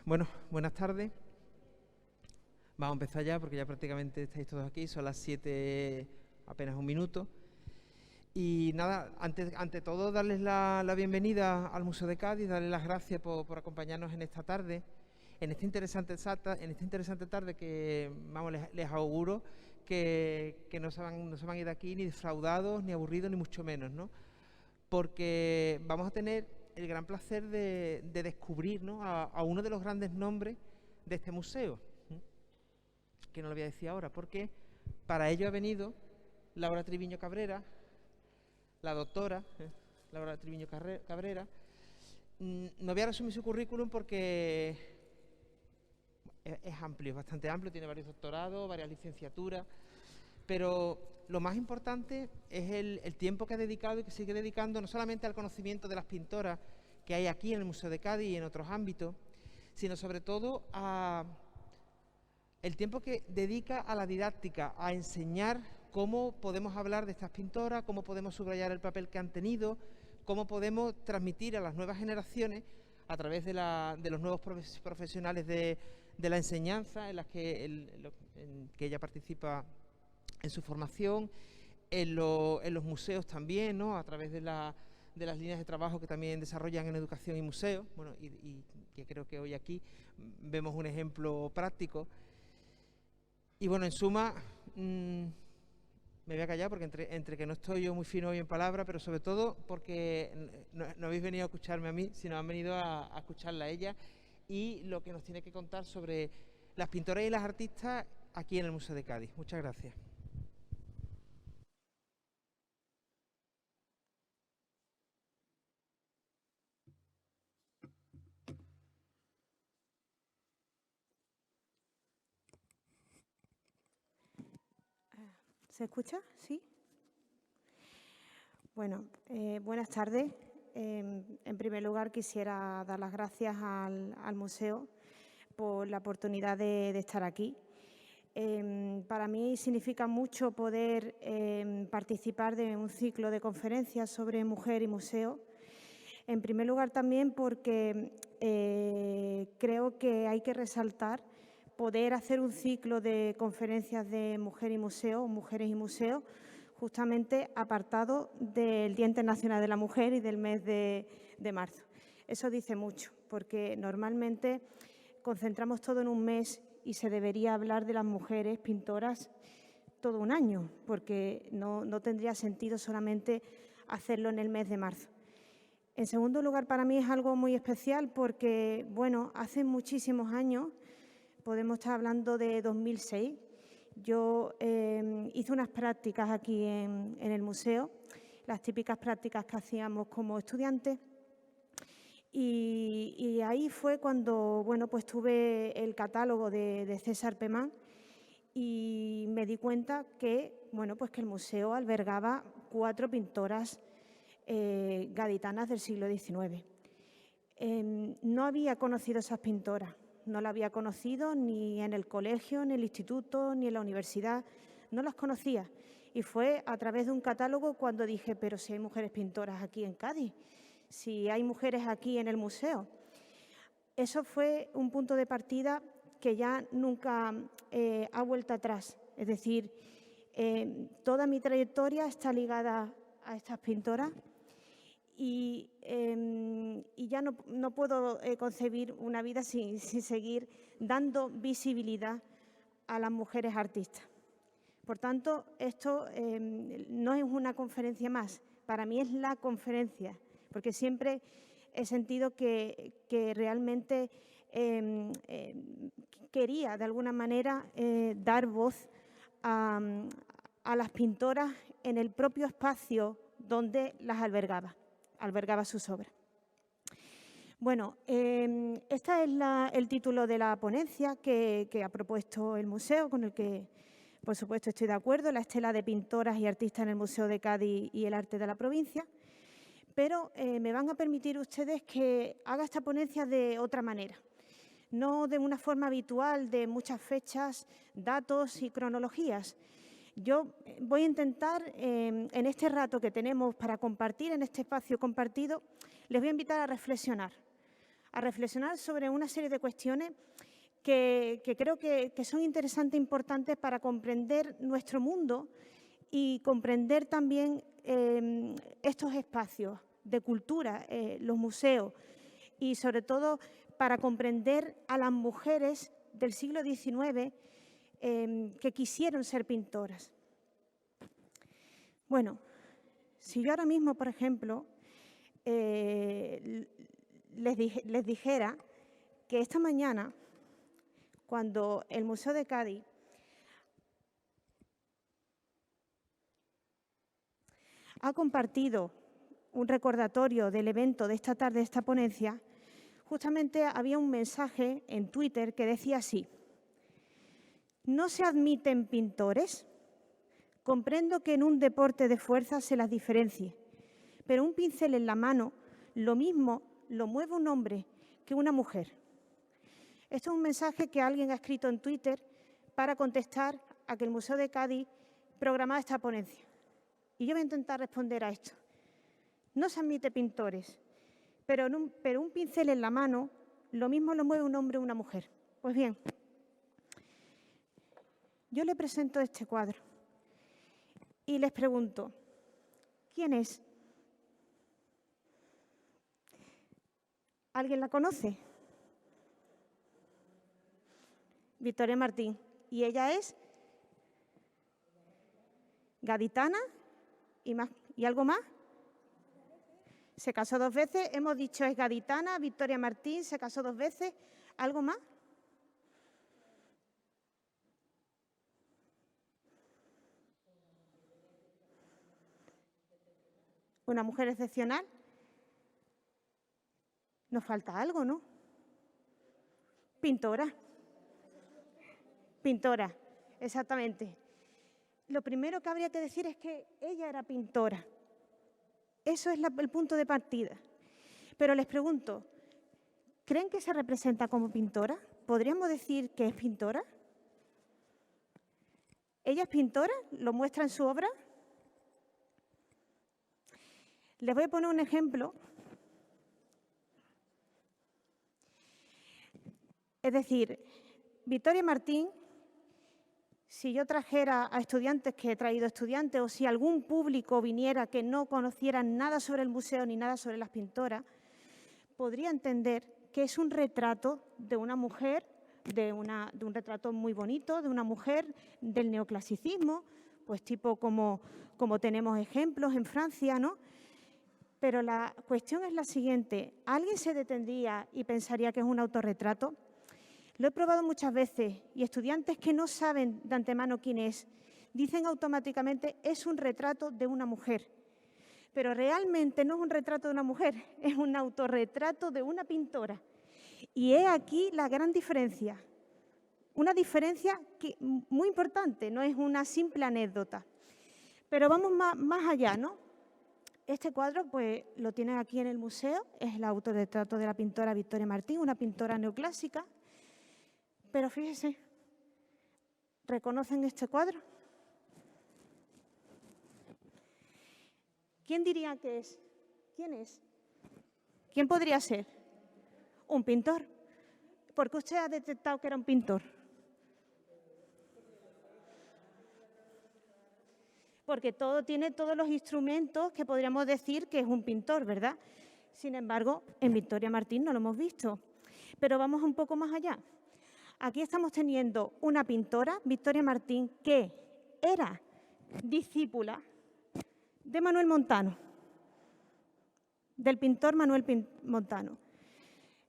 Bueno, buenas tardes. Vamos a empezar ya porque ya prácticamente estáis todos aquí, son las 7, apenas un minuto. Y nada, ante todo darles la bienvenida al Museo de Cádiz, darles las gracias por acompañarnos en esta tarde, en esta interesante tarde que, vamos, les auguro que no se van a ir de aquí ni defraudados, ni aburridos, ni mucho menos, ¿no? Porque vamos a tener el gran placer de descubrir, ¿no?, a uno de los grandes nombres de este museo, que no lo voy a decir ahora, porque para ello ha venido Laura Triviño Cabrera, la doctora Laura Triviño Cabrera. No voy a resumir su currículum porque es amplio, es bastante amplio, tiene varios doctorados, varias licenciaturas, pero lo más importante es el tiempo que ha dedicado y que sigue dedicando no solamente al conocimiento de las pintoras que hay aquí en el Museo de Cádiz y en otros ámbitos, sino sobre todo el tiempo que dedica a la didáctica, a enseñar cómo podemos hablar de estas pintoras, cómo podemos subrayar el papel que han tenido, cómo podemos transmitir a las nuevas generaciones, a través de los nuevos profesionales de la enseñanza en que ella participa en su formación, en los museos también, ¿no?, a través de las líneas de trabajo que también desarrollan en educación y museos, bueno, y que creo que hoy aquí vemos un ejemplo práctico. Y bueno, en suma, me voy a callar porque entre que no estoy yo muy fino hoy en palabra, pero sobre todo porque no habéis venido a escucharme a mí, sino han venido a escucharla a ella y lo que nos tiene que contar sobre las pintoras y las artistas aquí en el Museo de Cádiz. Muchas gracias. ¿Se escucha? ¿Sí? Bueno, buenas tardes. En primer lugar, quisiera dar las gracias al museo por la oportunidad de estar aquí. Para mí significa mucho poder participar de un ciclo de conferencias sobre mujer y museo. En primer lugar, también porque creo que hay que resaltar poder hacer un ciclo de conferencias de mujer y museo, mujeres y museos, justamente apartado del Día Internacional de la Mujer y del mes de marzo. Eso dice mucho, porque normalmente concentramos todo en un mes y se debería hablar de las mujeres pintoras todo un año, porque no tendría sentido solamente hacerlo en el mes de marzo. En segundo lugar, para mí es algo muy especial porque, bueno, hace muchísimos años, podemos estar hablando de 2006, yo hice unas prácticas aquí en el museo, las típicas prácticas que hacíamos como estudiantes, y ahí fue cuando, bueno, pues tuve el catálogo de César Pemán y me di cuenta que, bueno, pues que el museo albergaba 4 pintoras gaditanas del siglo XIX. No había conocido esas pintoras. No la había conocido ni en el colegio, ni en el instituto, ni en la universidad. No las conocía. Y fue a través de un catálogo cuando dije, pero si hay mujeres pintoras aquí en Cádiz, si hay mujeres aquí en el museo. Eso fue un punto de partida que ya nunca ha vuelto atrás. Es decir, toda mi trayectoria está ligada a estas pintoras. Y ya no puedo concebir una vida sin seguir dando visibilidad a las mujeres artistas. Por tanto, esto no es una conferencia más, para mí es la conferencia, porque siempre he sentido que realmente quería de alguna manera dar voz a las pintoras en el propio espacio donde las albergaba sus obras. Bueno, este es el título de la ponencia que ha propuesto el museo, con el que, por supuesto, estoy de acuerdo, la estela de pintoras y artistas en el Museo de Cádiz y el arte de la provincia, pero me van a permitir ustedes que haga esta ponencia de otra manera, no de una forma habitual de muchas fechas, datos y cronologías. Yo voy a intentar, en este rato que tenemos para compartir, en este espacio compartido, les voy a invitar a a reflexionar sobre una serie de cuestiones que creo que son interesantes e importantes para comprender nuestro mundo y comprender también estos espacios de cultura, los museos, y sobre todo para comprender a las mujeres del siglo XIX que quisieron ser pintoras. Bueno, si yo ahora mismo, por ejemplo, les dijera que esta mañana, cuando el Museo de Cádiz ha compartido un recordatorio del evento de esta tarde, de esta ponencia, justamente había un mensaje en Twitter que decía así: no se admiten pintores. Comprendo que en un deporte de fuerza se las diferencie, pero un pincel en la mano, lo mismo lo mueve un hombre que una mujer. Esto es un mensaje que alguien ha escrito en Twitter para contestar a que el Museo de Cádiz programaba esta ponencia. Y yo voy a intentar responder a esto. No se admite pintores, pero un pincel en la mano, lo mismo lo mueve un hombre o una mujer. Pues bien, yo le presento este cuadro y les pregunto, ¿quién es? ¿Alguien la conoce? Victoria Martín. ¿Y ella es? Gaditana y algo más. Se casó 2 veces, hemos dicho es gaditana, Victoria Martín, se casó 2 veces, ¿algo más? Una mujer excepcional. Nos falta algo, ¿no? Pintora. Pintora, exactamente. Lo primero que habría que decir es que ella era pintora. Eso es el punto de partida. Pero les pregunto, ¿creen que se representa como pintora? ¿Podríamos decir que es pintora? ¿Ella es pintora? ¿Lo muestra en su obra? Les voy a poner un ejemplo. Es decir, Victoria Martín, si yo trajera a estudiantes, que he traído estudiantes, o si algún público viniera que no conociera nada sobre el museo ni nada sobre las pintoras, podría entender que es un retrato de una mujer, de un retrato muy bonito, de una mujer del neoclasicismo, pues tipo como tenemos ejemplos en Francia, ¿no? Pero la cuestión es la siguiente, ¿alguien se detendría y pensaría que es un autorretrato? Lo he probado muchas veces y estudiantes que no saben de antemano quién es, dicen automáticamente es un retrato de una mujer. Pero realmente no es un retrato de una mujer, es un autorretrato de una pintora. Y he aquí la gran diferencia. Una diferencia muy importante, no es una simple anécdota. Pero vamos más allá, ¿no? Este cuadro pues, lo tienen aquí en el museo, es el autorretrato de la pintora Victoria Martín, una pintora neoclásica. Pero fíjense, ¿reconocen este cuadro? ¿Quién diría que es? ¿Quién es? ¿Quién podría ser? Un pintor. ¿Por qué usted ha detectado que era un pintor? Porque tiene todos los instrumentos que podríamos decir que es un pintor, ¿verdad? Sin embargo, en Victoria Martín no lo hemos visto. Pero vamos un poco más allá. Aquí estamos teniendo una pintora, Victoria Martín, que era discípula de Manuel Montano, del pintor Manuel Montano.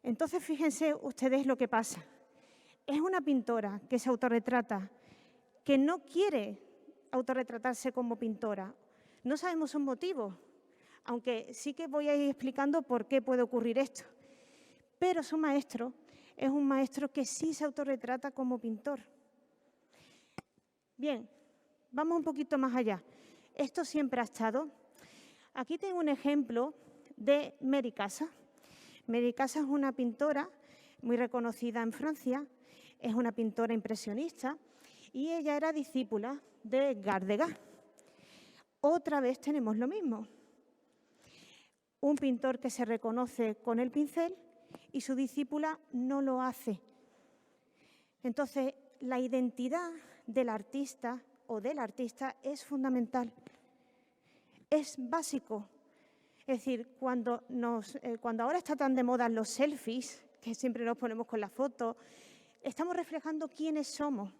Entonces, fíjense ustedes lo que pasa. Es una pintora que se autorretrata, que no quiere autorretratarse como pintora. No sabemos sus motivos, aunque sí que voy a ir explicando por qué puede ocurrir esto. Pero su maestro es un maestro que sí se autorretrata como pintor. Bien, vamos un poquito más allá. Esto siempre ha estado. Aquí tengo un ejemplo de Mary Cassatt. Mary Cassatt es una pintora muy reconocida en Francia, es una pintora impresionista y ella era discípula de Edgar Degas. Otra vez tenemos lo mismo. Un pintor que se reconoce con el pincel y su discípula no lo hace. Entonces, la identidad del artista o del artista es fundamental, es básico. Es decir, cuando ahora está tan de moda los selfies, que siempre nos ponemos con la foto, estamos reflejando quiénes somos.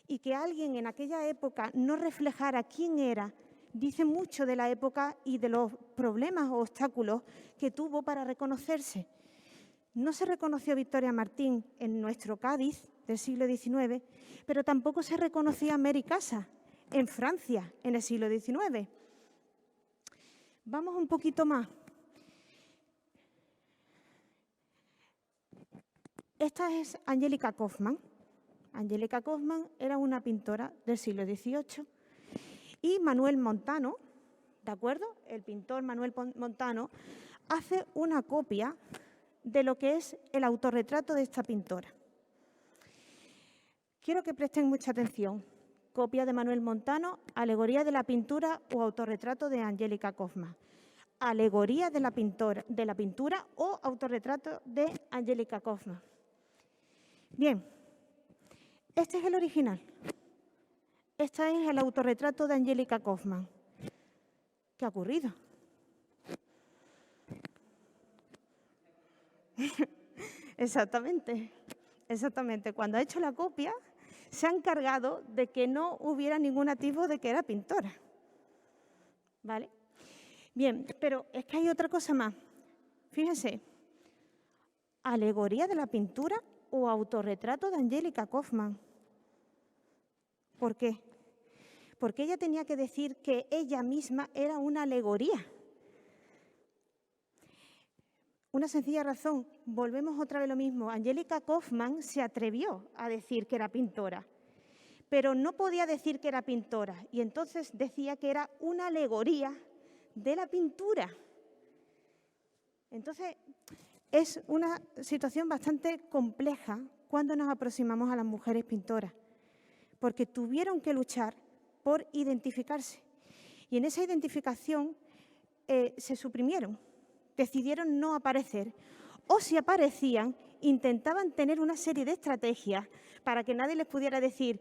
Y que alguien en aquella época no reflejara quién era, dice mucho de la época y de los problemas o obstáculos que tuvo para reconocerse. No se reconoció Victoria Martín en nuestro Cádiz del siglo XIX, pero tampoco se reconocía Mary Casas en Francia en el siglo XIX. Vamos un poquito más. Esta es Angélica Kauffmann. Angélica Kauffmann era una pintora del siglo XVIII y Manuel Montano, ¿de acuerdo? El pintor Manuel Montano hace una copia de lo que es el autorretrato de esta pintora. Quiero que presten mucha atención. Copia de Manuel Montano, alegoría de la pintura o autorretrato de Angélica Kauffmann. Alegoría de la pintura o autorretrato de Angélica Kauffmann. Bien, este es el original. Este es el autorretrato de Angélica Kauffmann. ¿Qué ha ocurrido? Exactamente. Cuando ha hecho la copia, se ha encargado de que no hubiera ningún atisbo de que era pintora. ¿Vale? Bien, pero es que hay otra cosa más. Fíjense, alegoría de la pintura o autorretrato de Angélica Kauffmann. ¿Por qué? Porque ella tenía que decir que ella misma era una alegoría. Una sencilla razón, volvemos otra vez lo mismo. Angélica Kauffmann se atrevió a decir que era pintora, pero no podía decir que era pintora y entonces decía que era una alegoría de la pintura. Entonces, es una situación bastante compleja cuando nos aproximamos a las mujeres pintoras, porque tuvieron que luchar por identificarse y en esa identificación se suprimieron. Decidieron no aparecer o si aparecían intentaban tener una serie de estrategias para que nadie les pudiera decir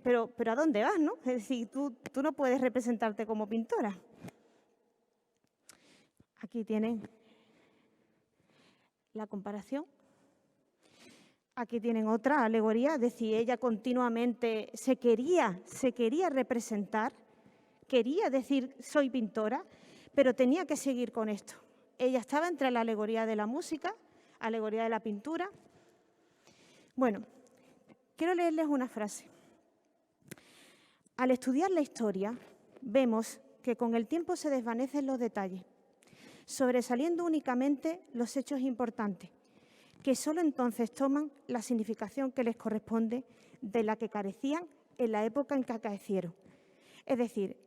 pero ¿a dónde vas, no? Es decir, tú no puedes representarte como pintora. Aquí tienen la comparación. Aquí tienen otra alegoría, es decir, ella continuamente se quería representar, quería decir soy pintora, pero tenía que seguir con esto. Ella estaba entre la alegoría de la música, alegoría de la pintura. Bueno, quiero leerles una frase. Al estudiar la historia, vemos que con el tiempo se desvanecen los detalles, sobresaliendo únicamente los hechos importantes, que solo entonces toman la significación que les corresponde de la que carecían en la época en que acaecieron. Es decir,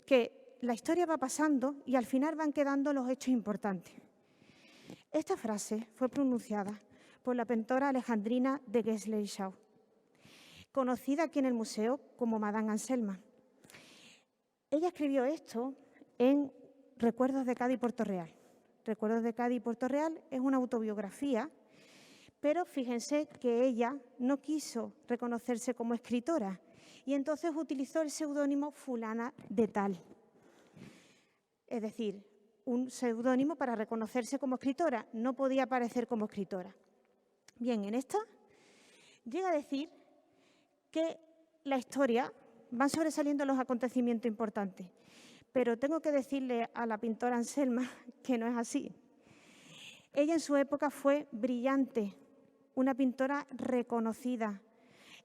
que la historia va pasando y al final van quedando los hechos importantes. Esta frase fue pronunciada por la pintora alejandrina de Gesley-Shaw, conocida aquí en el museo como Madame Anselma. Ella escribió esto en Recuerdos de Cádiz y Puerto Real. Recuerdos de Cádiz y Puerto Real es una autobiografía, pero fíjense que ella no quiso reconocerse como escritora y entonces utilizó el seudónimo fulana de tal. Es decir, un seudónimo para reconocerse como escritora. No podía aparecer como escritora. Bien, en esta llega a decir que la historia van sobresaliendo los acontecimientos importantes. Pero tengo que decirle a la pintora Anselma que no es así. Ella en su época fue brillante, una pintora reconocida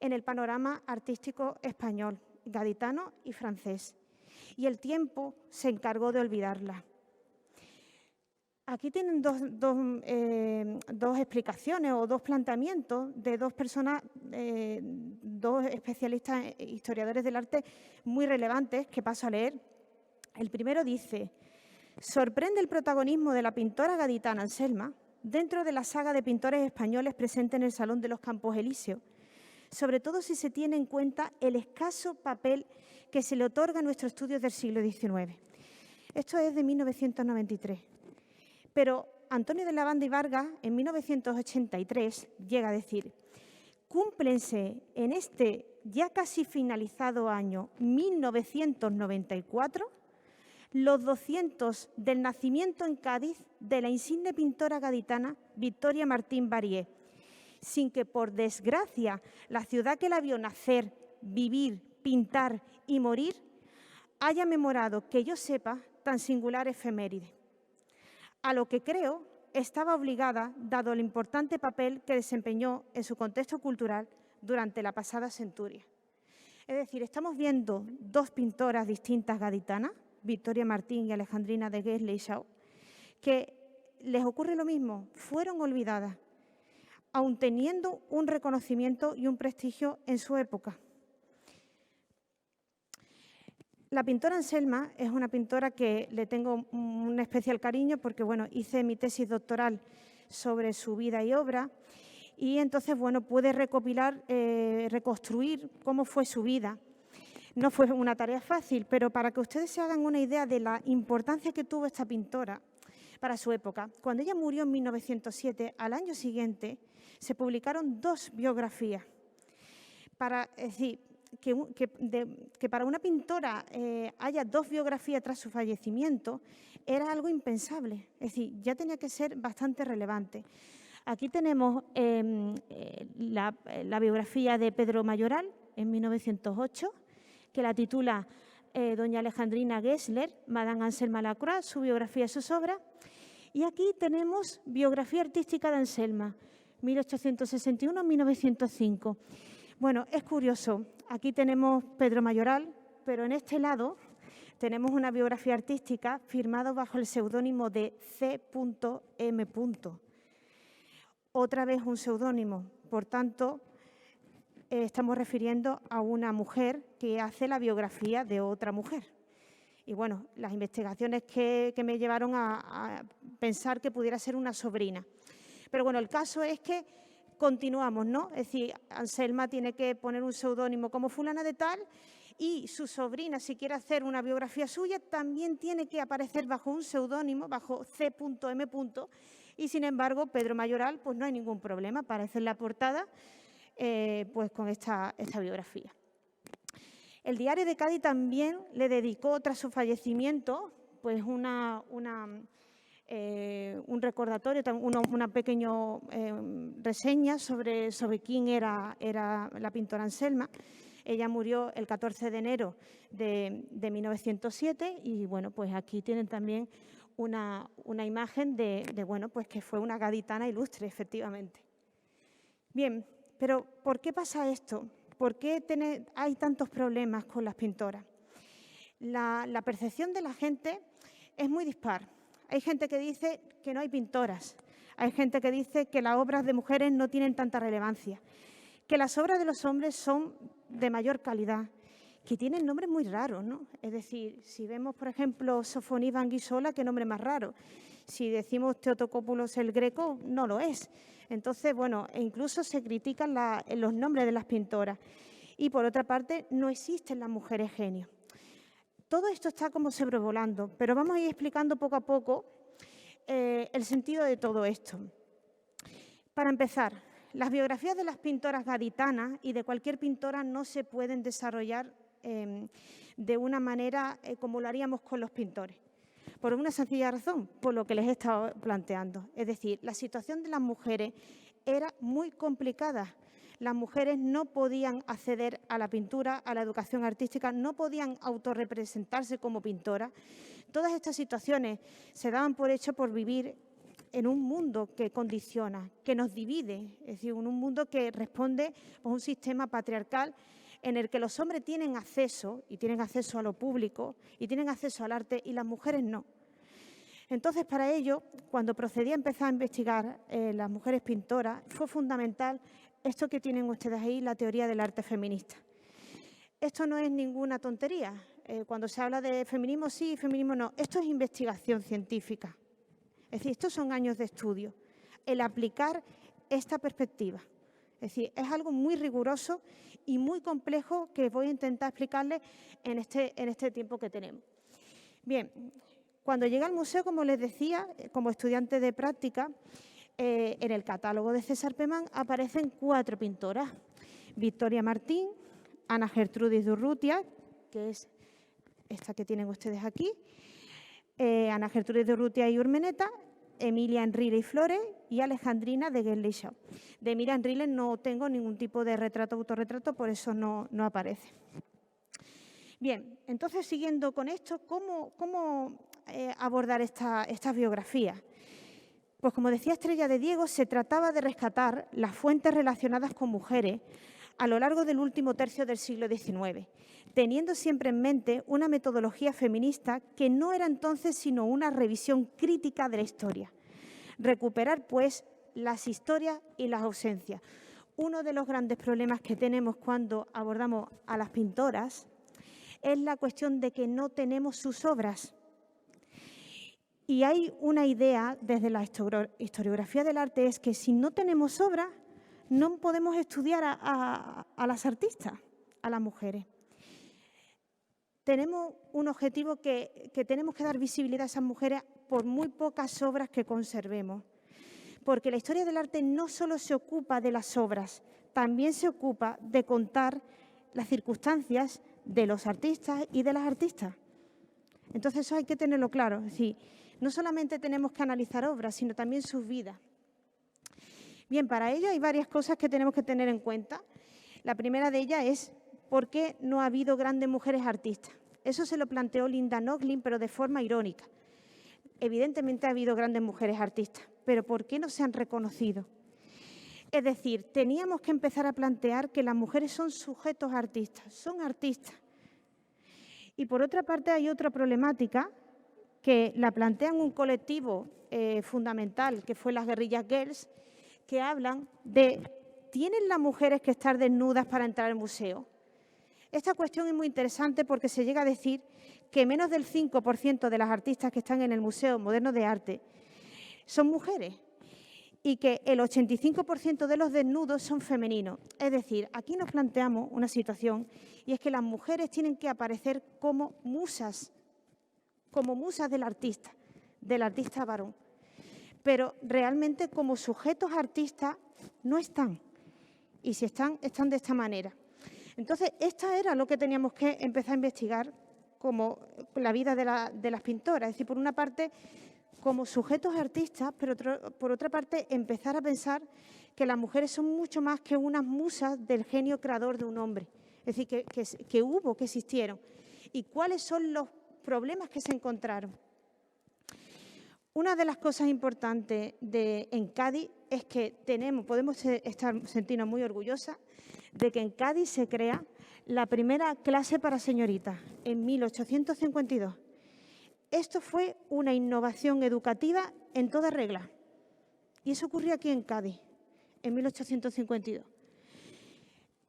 en el panorama artístico español, gaditano y francés. Y el tiempo se encargó de olvidarla. Aquí tienen dos explicaciones o dos planteamientos de dos personas, dos especialistas historiadores del arte muy relevantes que paso a leer. El primero dice: sorprende el protagonismo de la pintora gaditana Anselma dentro de la saga de pintores españoles presente en el Salón de los Campos Elíseos, sobre todo si se tiene en cuenta el escaso papel que se le otorga a nuestros estudios del siglo XIX. Esto es de 1993. Pero Antonio de Lavanda y Vargas, en 1983, llega a decir: cúmplense en este ya casi finalizado año 1994 los 200 del nacimiento en Cádiz de la insigne pintora gaditana Victoria Martín Barié, sin que, por desgracia, la ciudad que la vio nacer, vivir, pintar y morir haya memorado, que yo sepa, tan singular efeméride. A lo que creo estaba obligada, dado el importante papel que desempeñó en su contexto cultural durante la pasada centuria. Es decir, estamos viendo dos pintoras distintas gaditanas, Victoria Martín y Alejandrina de Guest-Leishaw, que les ocurre lo mismo, fueron olvidadas, aun teniendo un reconocimiento y un prestigio en su época. La pintora Anselma es una pintora que le tengo un especial cariño porque, bueno, hice mi tesis doctoral sobre su vida y obra y entonces, bueno, pude recopilar, reconstruir cómo fue su vida. No fue una tarea fácil, pero para que ustedes se hagan una idea de la importancia que tuvo esta pintora para su época. Cuando ella murió en 1907, al año siguiente, se publicaron 2 biografías. Es decir, que para una pintora haya 2 biografías tras su fallecimiento era algo impensable. Es decir, ya tenía que ser bastante relevante. Aquí tenemos la biografía de Pedro Mayoral en 1908, que la titula doña Alejandrina Gessler, Madame Anselma Lacroix, su biografía y sus obras. Y aquí tenemos biografía artística de Anselma, 1861-1905. Bueno, es curioso, aquí tenemos Pedro Mayoral, pero en este lado tenemos una biografía artística firmada bajo el seudónimo de C.M. Otra vez un seudónimo, por tanto, estamos refiriendo a una mujer que hace la biografía de otra mujer. Y bueno, las investigaciones que me llevaron a pensar que pudiera ser una sobrina. Pero bueno, el caso es que continuamos, ¿no? Es decir, Anselma tiene que poner un seudónimo como fulana de tal y su sobrina, si quiere hacer una biografía suya, también tiene que aparecer bajo un seudónimo, bajo C.M. Y sin embargo, Pedro Mayoral, pues no hay ningún problema, aparece en la portada pues con esta biografía. El Diario de Cádiz también le dedicó, tras su fallecimiento, pues un recordatorio, una pequeña reseña sobre quién era la pintora Anselma. Ella murió el 14 de enero de 1907 y, bueno, pues aquí tienen también una imagen de, bueno, pues que fue una gaditana ilustre, efectivamente. Bien, pero ¿por qué pasa esto? ¿Por qué hay tantos problemas con las pintoras? La percepción de la gente es muy dispar. Hay gente que dice que no hay pintoras, hay gente que dice que las obras de mujeres no tienen tanta relevancia, que las obras de los hombres son de mayor calidad, que tienen nombres muy raros, ¿no? Es decir, si vemos, por ejemplo, Sofoní Vanguisola, qué nombre más raro. Si decimos Theotokopoulos el Greco, no lo es. Entonces, bueno, incluso se critican los nombres de las pintoras. Y, por otra parte, no existen las mujeres genios. Todo esto está como sobrevolando, pero vamos a ir explicando poco a poco el sentido de todo esto. Para empezar, las biografías de las pintoras gaditanas y de cualquier pintora no se pueden desarrollar de una manera como lo haríamos con los pintores. Por una sencilla razón, por lo que les he estado planteando. Es decir, la situación de las mujeres era muy complicada. Las mujeres no podían acceder a la pintura, a la educación artística, no podían autorrepresentarse como pintoras. Todas estas situaciones se daban por hecho por vivir en un mundo que condiciona, que nos divide, es decir, en un mundo que responde a un sistema patriarcal en el que los hombres tienen acceso, y tienen acceso a lo público, y tienen acceso al arte, y las mujeres no. Entonces, para ello, cuando procedí a empezar a investigar las mujeres pintoras, fue fundamental esto que tienen ustedes ahí, la teoría del arte feminista. Esto no es ninguna tontería. Cuando se habla de feminismo sí, feminismo no. Esto es investigación científica. Es decir, estos son años de estudio. El aplicar esta perspectiva. Es decir, es algo muy riguroso y muy complejo que voy a intentar explicarles en este tiempo que tenemos. Bien, Cuando llegué al museo, como les decía, como estudiante de práctica, en el catálogo de César Pemán aparecen 4 pintoras: Victoria Martín, Ana Gertrudis de Urrutia, que es esta que tienen ustedes aquí, Ana Gertrudis de Urrutia y Urmeneta, Emilia Enrile y Flores y Alejandrina de Gerlitschau. De Emilia Enrile no tengo ningún tipo de retrato, autorretrato, por eso no aparece. Bien, entonces, siguiendo con esto, ¿cómo abordar esta biografía? Pues, como decía Estrella de Diego, se trataba de rescatar las fuentes relacionadas con mujeres a lo largo del último tercio del siglo XIX, teniendo siempre en mente una metodología feminista que no era entonces sino una revisión crítica de la historia. Recuperar, pues, las historias y las ausencias. Uno de los grandes problemas que tenemos cuando abordamos a las pintoras es la cuestión de que no tenemos sus obras. Y hay una idea desde la historiografía del arte, es que si no tenemos obras, no podemos estudiar a las artistas, a las mujeres. Tenemos un objetivo que tenemos que dar visibilidad a esas mujeres por muy pocas obras que conservemos. Porque la historia del arte no solo se ocupa de las obras, también se ocupa de contar las circunstancias de los artistas y de las artistas. Entonces, eso hay que tenerlo claro. Es decir, no solamente tenemos que analizar obras, sino también sus vidas. Bien, para ello hay varias cosas que tenemos que tener en cuenta. La primera de ellas es por qué no ha habido grandes mujeres artistas. Eso se lo planteó Linda Nochlin, pero de forma irónica. Evidentemente ha habido grandes mujeres artistas, pero ¿por qué no se han reconocido? Es decir, teníamos que empezar a plantear que las mujeres son sujetos artistas, son artistas. Y por otra parte hay otra problemática que la plantean un colectivo fundamental, que fue las guerrillas girls, que hablan de ¿tienen las mujeres que estar desnudas para entrar al museo? Esta cuestión es muy interesante porque se llega a decir que menos del 5% de las artistas que están en el Museo Moderno de Arte son mujeres y que el 85% de los desnudos son femeninos. Es decir, aquí nos planteamos una situación y es que las mujeres tienen que aparecer como musas del artista varón. Pero realmente como sujetos artistas no están. Y si están, están de esta manera. Entonces, esta era lo que teníamos que empezar a investigar como la vida de las pintoras. Es decir, por una parte, como sujetos artistas, pero por otra parte, empezar a pensar que las mujeres son mucho más que unas musas del genio creador de un hombre. Es decir, que existieron. ¿Y cuáles son los problemas que se encontraron? Una de las cosas importantes en Cádiz es que podemos sentirnos muy orgullosas de que en Cádiz se crea la primera clase para señoritas en 1852. Esto fue una innovación educativa en toda regla. Y eso ocurrió aquí en Cádiz, en 1852.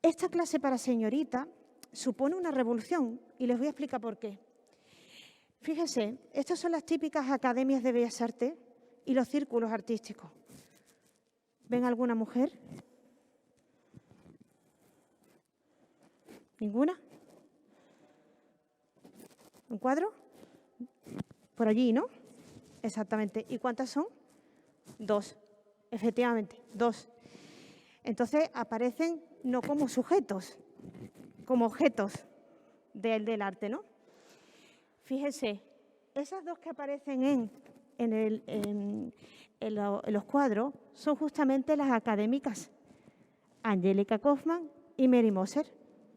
Esta clase para señoritas supone una revolución y les voy a explicar por qué. Fíjense, estas son las típicas academias de Bellas Artes y los círculos artísticos. ¿Ven alguna mujer? ¿Ninguna? ¿Un cuadro? Por allí, ¿no? Exactamente. ¿Y cuántas son? 2. Efectivamente, 2. Entonces aparecen no como sujetos, como objetos del arte, ¿no? Fíjense, esas 2 que aparecen en los cuadros son justamente las académicas, Angélica Kauffmann y Mary Moser.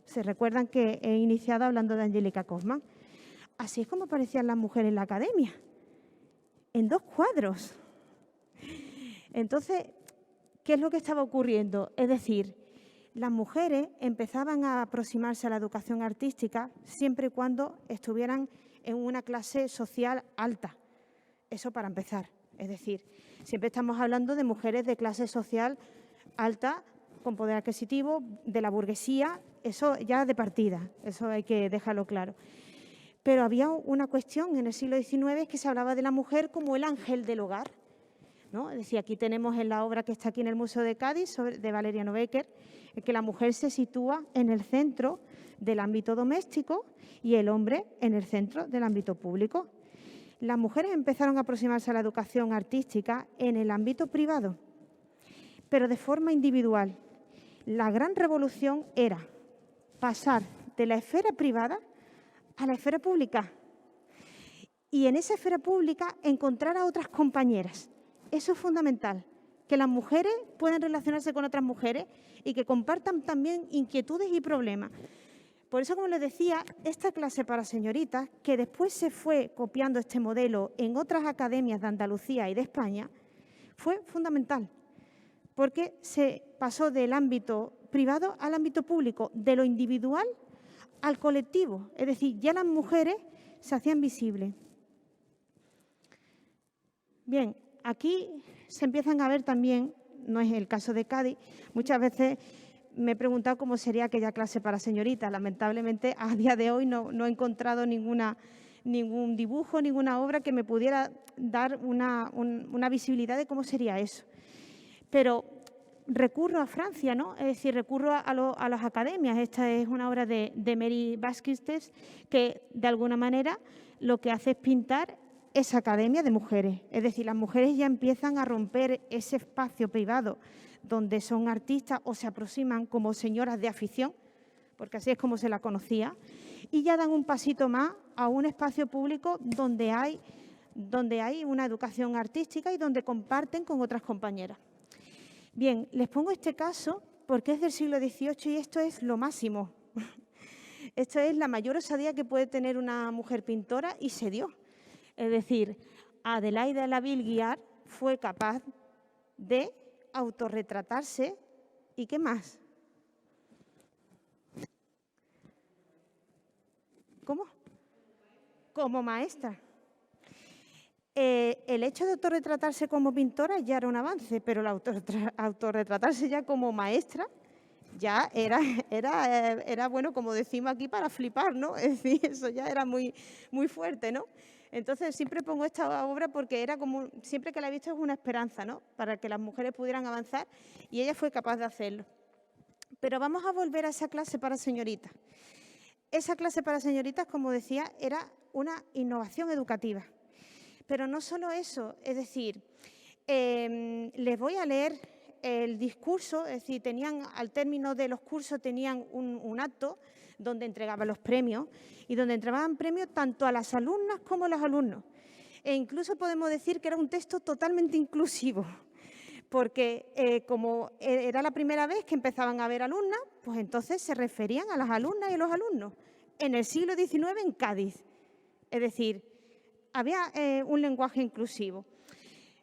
Se recuerdan que he iniciado hablando de Angélica Kauffmann. Así es como aparecían las mujeres en la academia, en 2 cuadros. Entonces, ¿qué es lo que estaba ocurriendo? Es decir, las mujeres empezaban a aproximarse a la educación artística siempre y cuando estuvieran en una clase social alta. Eso para empezar. Es decir, siempre estamos hablando de mujeres de clase social alta, con poder adquisitivo, de la burguesía, eso ya de partida, eso hay que dejarlo claro. Pero había una cuestión en el siglo XIX que se hablaba de la mujer como el ángel del hogar, ¿no? Es decir, aquí tenemos en la obra que está aquí en el Museo de Cádiz, de Valeriano Becker, que la mujer se sitúa en el centro del ámbito doméstico y el hombre en el centro del ámbito público. las mujeres empezaron a aproximarse a la educación artística en el ámbito privado, pero de forma individual. La gran revolución era pasar de la esfera privada a la esfera pública y en esa esfera pública encontrar a otras compañeras. Eso es fundamental, que las mujeres puedan relacionarse con otras mujeres y que compartan también inquietudes y problemas. Por eso, como les decía, esta clase para señoritas, que después se fue copiando este modelo en otras academias de Andalucía y de España, fue fundamental, porque se pasó del ámbito privado al ámbito público, de lo individual al colectivo. Es decir, ya las mujeres se hacían visibles. Bien, aquí se empiezan a ver también, no es el caso de Cádiz, muchas veces me he preguntado cómo sería aquella clase para señoritas. Lamentablemente, a día de hoy no he encontrado ningún dibujo, ninguna obra que me pudiera dar una visibilidad de cómo sería eso. Pero recurro a Francia, ¿no? Es decir, recurro a las academias. Esta es una obra de Mary Basquites que, de alguna manera, lo que hace es pintar esa academia de mujeres. Es decir, las mujeres ya empiezan a romper ese espacio privado donde son artistas o se aproximan como señoras de afición, porque así es como se la conocía, y ya dan un pasito más a un espacio público donde hay una educación artística y donde comparten con otras compañeras. Bien, les pongo este caso porque es del siglo XVIII y esto es lo máximo. Esto es la mayor osadía que puede tener una mujer pintora y se dio. Es decir, Adelaide Laville-Guiard fue capaz de autorretratarse y ¿qué más? ¿Cómo? Como maestra. El hecho de autorretratarse como pintora ya era un avance, pero el autorretratarse ya como maestra ya era bueno, como decimos aquí, para flipar, ¿no? Es decir, eso ya era muy fuerte, ¿no? Entonces, siempre pongo esta obra porque era como, siempre que la he visto es una esperanza, ¿no? Para que las mujeres pudieran avanzar y ella fue capaz de hacerlo. Pero vamos a volver a esa clase para señoritas. Esa clase para señoritas, como decía, era una innovación educativa. Pero no solo eso, es decir, les voy a leer el discurso, es decir, al término de los cursos tenían un acto donde entregaban los premios y donde entregaban premios tanto a las alumnas como a los alumnos. E incluso podemos decir que era un texto totalmente inclusivo, porque como era la primera vez que empezaban a haber alumnas, pues entonces se referían a las alumnas y a los alumnos. En el siglo XIX en Cádiz, es decir, había un lenguaje inclusivo.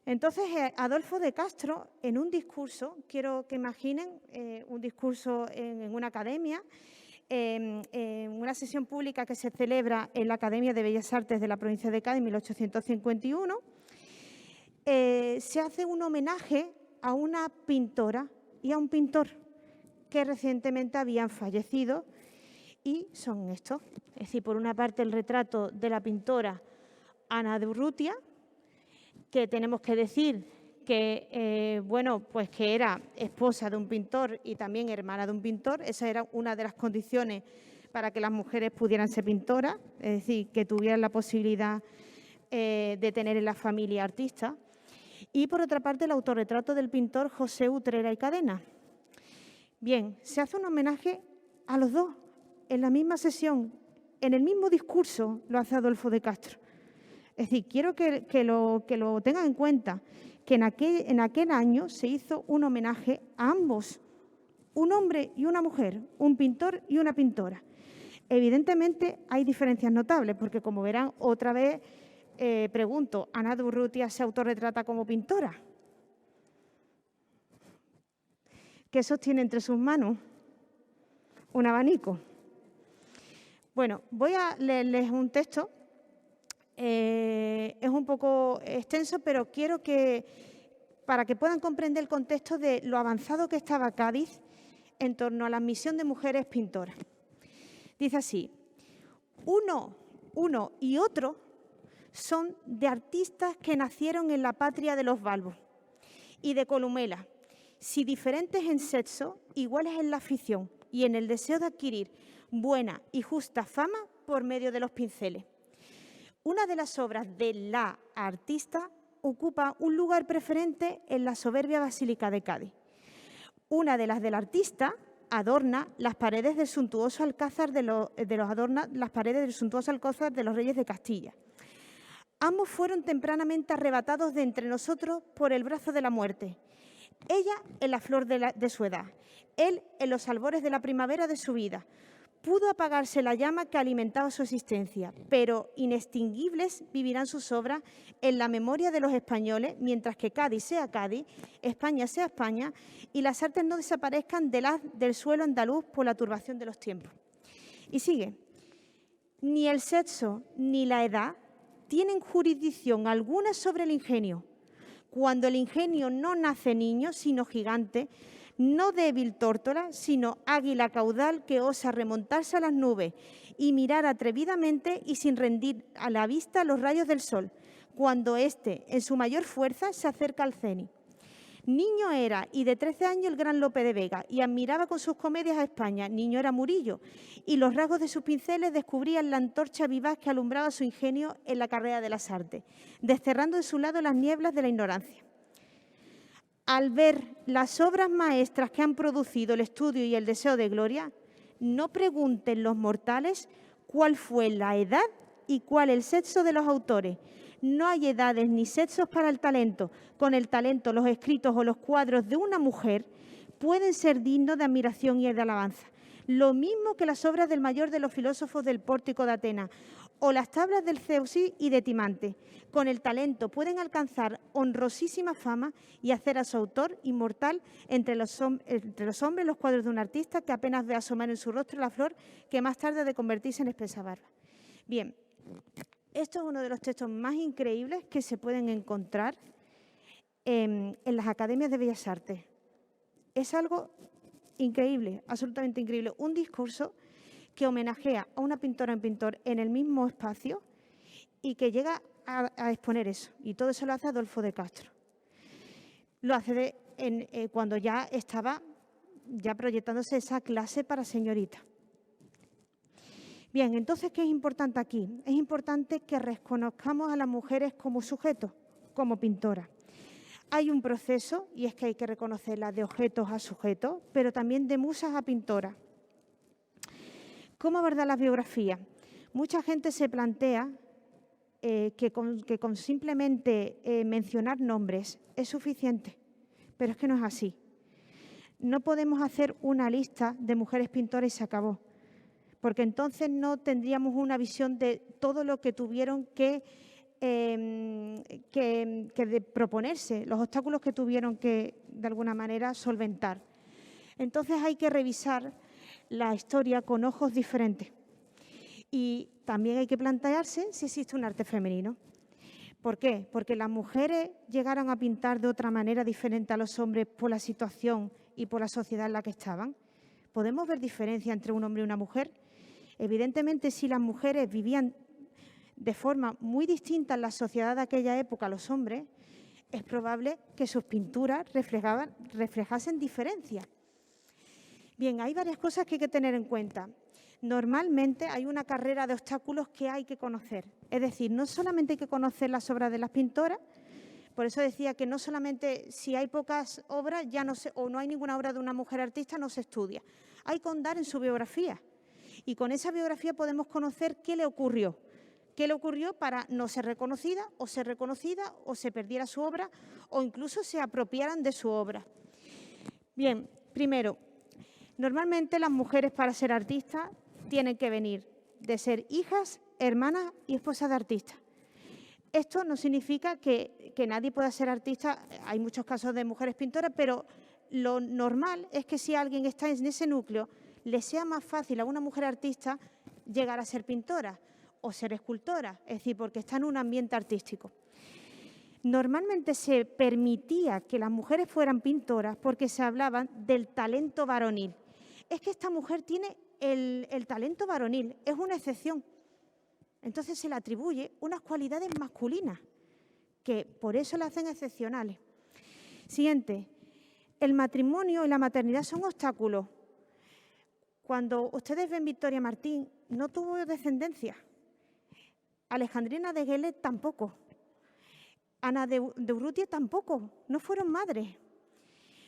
Entonces, Adolfo de Castro, en un discurso, quiero que imaginen un discurso en una academia, en una sesión pública que se celebra en la Academia de Bellas Artes de la provincia de Cádiz en 1851, se hace un homenaje a una pintora y a un pintor que recientemente habían fallecido y son estos. Es decir, por una parte el retrato de la pintora Ana de Urrutia, que tenemos que decir que, pues que era esposa de un pintor y también hermana de un pintor. Esa era una de las condiciones para que las mujeres pudieran ser pintoras, es decir, que tuvieran la posibilidad de tener en la familia artistas. Y, por otra parte, el autorretrato del pintor José Utrera y Cadena. Bien, se hace un homenaje a los dos, en la misma sesión, en el mismo discurso lo hace Adolfo de Castro. Es decir, quiero que lo tengan en cuenta, que en aquel año se hizo un homenaje a ambos, un hombre y una mujer, un pintor y una pintora. Evidentemente hay diferencias notables, porque como verán, otra vez pregunto, ¿Ana de Urrutia se autorretrata como pintora? ¿Qué sostiene entre sus manos? Un abanico. Bueno, voy a leerles un texto. Es un poco extenso, pero quiero para que puedan comprender el contexto de lo avanzado que estaba Cádiz en torno a la admisión de mujeres pintoras. Dice así: uno y otro son de artistas que nacieron en la patria de los Balbos y de Columela, si diferentes en sexo, iguales en la afición y en el deseo de adquirir buena y justa fama por medio de los pinceles. Una de las obras de la artista ocupa un lugar preferente en la soberbia Basílica de Cádiz. Una de las del artista adorna las paredes del suntuoso alcázar de los reyes de Castilla. Ambos fueron tempranamente arrebatados de entre nosotros por el brazo de la muerte. Ella en la flor de su edad, él en los albores de la primavera de su vida. Pudo apagarse la llama que alimentaba su existencia, pero inextinguibles vivirán sus obras en la memoria de los españoles, mientras que Cádiz sea Cádiz, España sea España, y las artes no desaparezcan del suelo andaluz por la turbación de los tiempos. Y sigue, ni el sexo ni la edad tienen jurisdicción alguna sobre el ingenio. Cuando el ingenio no nace niño, sino gigante, no débil tórtola, sino águila caudal que osa remontarse a las nubes y mirar atrevidamente y sin rendir a la vista los rayos del sol, cuando éste, en su mayor fuerza, se acerca al cenit. Niño era, y de 13 años, el gran Lope de Vega, y admiraba con sus comedias a España. Niño era Murillo, y los rasgos de sus pinceles descubrían la antorcha vivaz que alumbraba su ingenio en la carrera de las artes, desterrando de su lado las nieblas de la ignorancia. Al ver las obras maestras que han producido el estudio y el deseo de gloria, no pregunten los mortales cuál fue la edad y cuál el sexo de los autores. No hay edades ni sexos para el talento. Con el talento, los escritos o los cuadros de una mujer pueden ser dignos de admiración y de alabanza. Lo mismo que las obras del mayor de los filósofos del Pórtico de Atenas o las tablas del Ceusis y de Timante. Con el talento pueden alcanzar honrosísima fama y hacer a su autor inmortal entre los hombres los cuadros de un artista que apenas ve asomar en su rostro la flor que más tarde ha de convertirse en espesa barba. Bien, esto es uno de los textos más increíbles que se pueden encontrar en las academias de Bellas Artes. Es algo increíble, absolutamente increíble. Un discurso que homenajea a una pintora o un pintor en el mismo espacio y que llega a exponer eso. Y todo eso lo hace Adolfo de Castro. Lo hace cuando ya estaba proyectándose esa clase para señorita. Bien, entonces, ¿qué es importante aquí? Es importante que reconozcamos a las mujeres como sujetos, como pintoras. Hay un proceso, y es que hay que reconocerlas de objetos a sujetos, pero también de musas a pintoras. ¿Cómo abordar las biografías? Mucha gente se plantea que con simplemente mencionar nombres es suficiente, pero es que no es así. No podemos hacer una lista de mujeres pintoras y se acabó, porque entonces no tendríamos una visión de todo lo que tuvieron que proponerse, los obstáculos que tuvieron que, de alguna manera, solventar. Entonces hay que revisar la historia con ojos diferentes. Y también hay que plantearse si existe un arte femenino. ¿Por qué? Porque las mujeres llegaron a pintar de otra manera diferente a los hombres por la situación y por la sociedad en la que estaban. ¿Podemos ver diferencia entre un hombre y una mujer? Evidentemente, si las mujeres vivían de forma muy distinta en la sociedad de aquella época a los hombres, es probable que sus pinturas reflejasen diferencias. Bien, hay varias cosas que hay que tener en cuenta. Normalmente hay una carrera de obstáculos que hay que conocer. Es decir, no solamente hay que conocer las obras de las pintoras, por eso decía que no solamente si hay pocas obras o no hay ninguna obra de una mujer artista no se estudia. Hay que ahondar en su biografía y con esa biografía podemos conocer qué le ocurrió. ¿Qué le ocurrió para no ser reconocida o se perdiera su obra o incluso se apropiaran de su obra? Bien, primero, normalmente las mujeres para ser artistas tienen que venir de ser hijas, hermanas y esposas de artistas. Esto no significa que nadie pueda ser artista, hay muchos casos de mujeres pintoras, pero lo normal es que si alguien está en ese núcleo, le sea más fácil a una mujer artista llegar a ser pintora o ser escultora, es decir, porque está en un ambiente artístico. Normalmente se permitía que las mujeres fueran pintoras porque se hablaban del talento varonil. Es que esta mujer tiene el talento varonil, es una excepción. Entonces se le atribuye unas cualidades masculinas, que por eso la hacen excepcionales. Siguiente, el matrimonio y la maternidad son obstáculos. Cuando ustedes ven Victoria Martín, no tuvo descendencia. Alejandrina de Guelet tampoco. Ana de Urrutia tampoco, no fueron madres.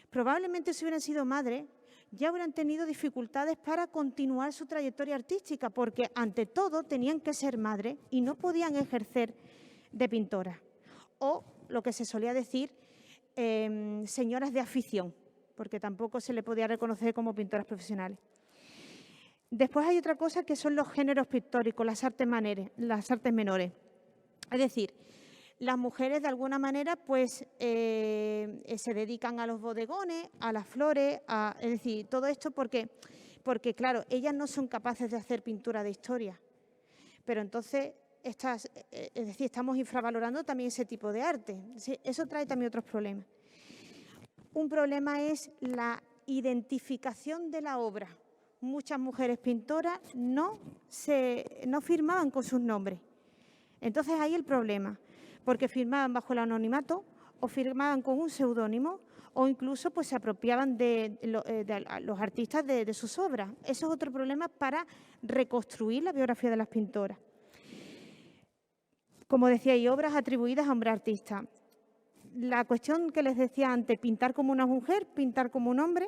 Probablemente si hubieran sido madres ya hubieran tenido dificultades para continuar su trayectoria artística, porque ante todo tenían que ser madres y no podían ejercer de pintoras. O lo que se solía decir, señoras de afición, porque tampoco se le podía reconocer como pintoras profesionales. Después hay otra cosa que son los géneros pictóricos, las artes menores. Es decir, las mujeres de alguna manera pues se dedican a los bodegones, a las flores, es decir, todo esto porque claro, ellas no son capaces de hacer pintura de historia. Pero entonces, es decir, estamos infravalorando también ese tipo de arte. Eso trae también otros problemas. Un problema es la identificación de la obra. Muchas mujeres pintoras no firmaban con sus nombres. Entonces ahí el problema, porque firmaban bajo el anonimato o firmaban con un seudónimo o incluso pues se apropiaban de los artistas de sus obras. Eso es otro problema para reconstruir la biografía de las pintoras. Como decía, hay obras atribuidas a hombres artistas. La cuestión que les decía antes, pintar como una mujer, pintar como un hombre,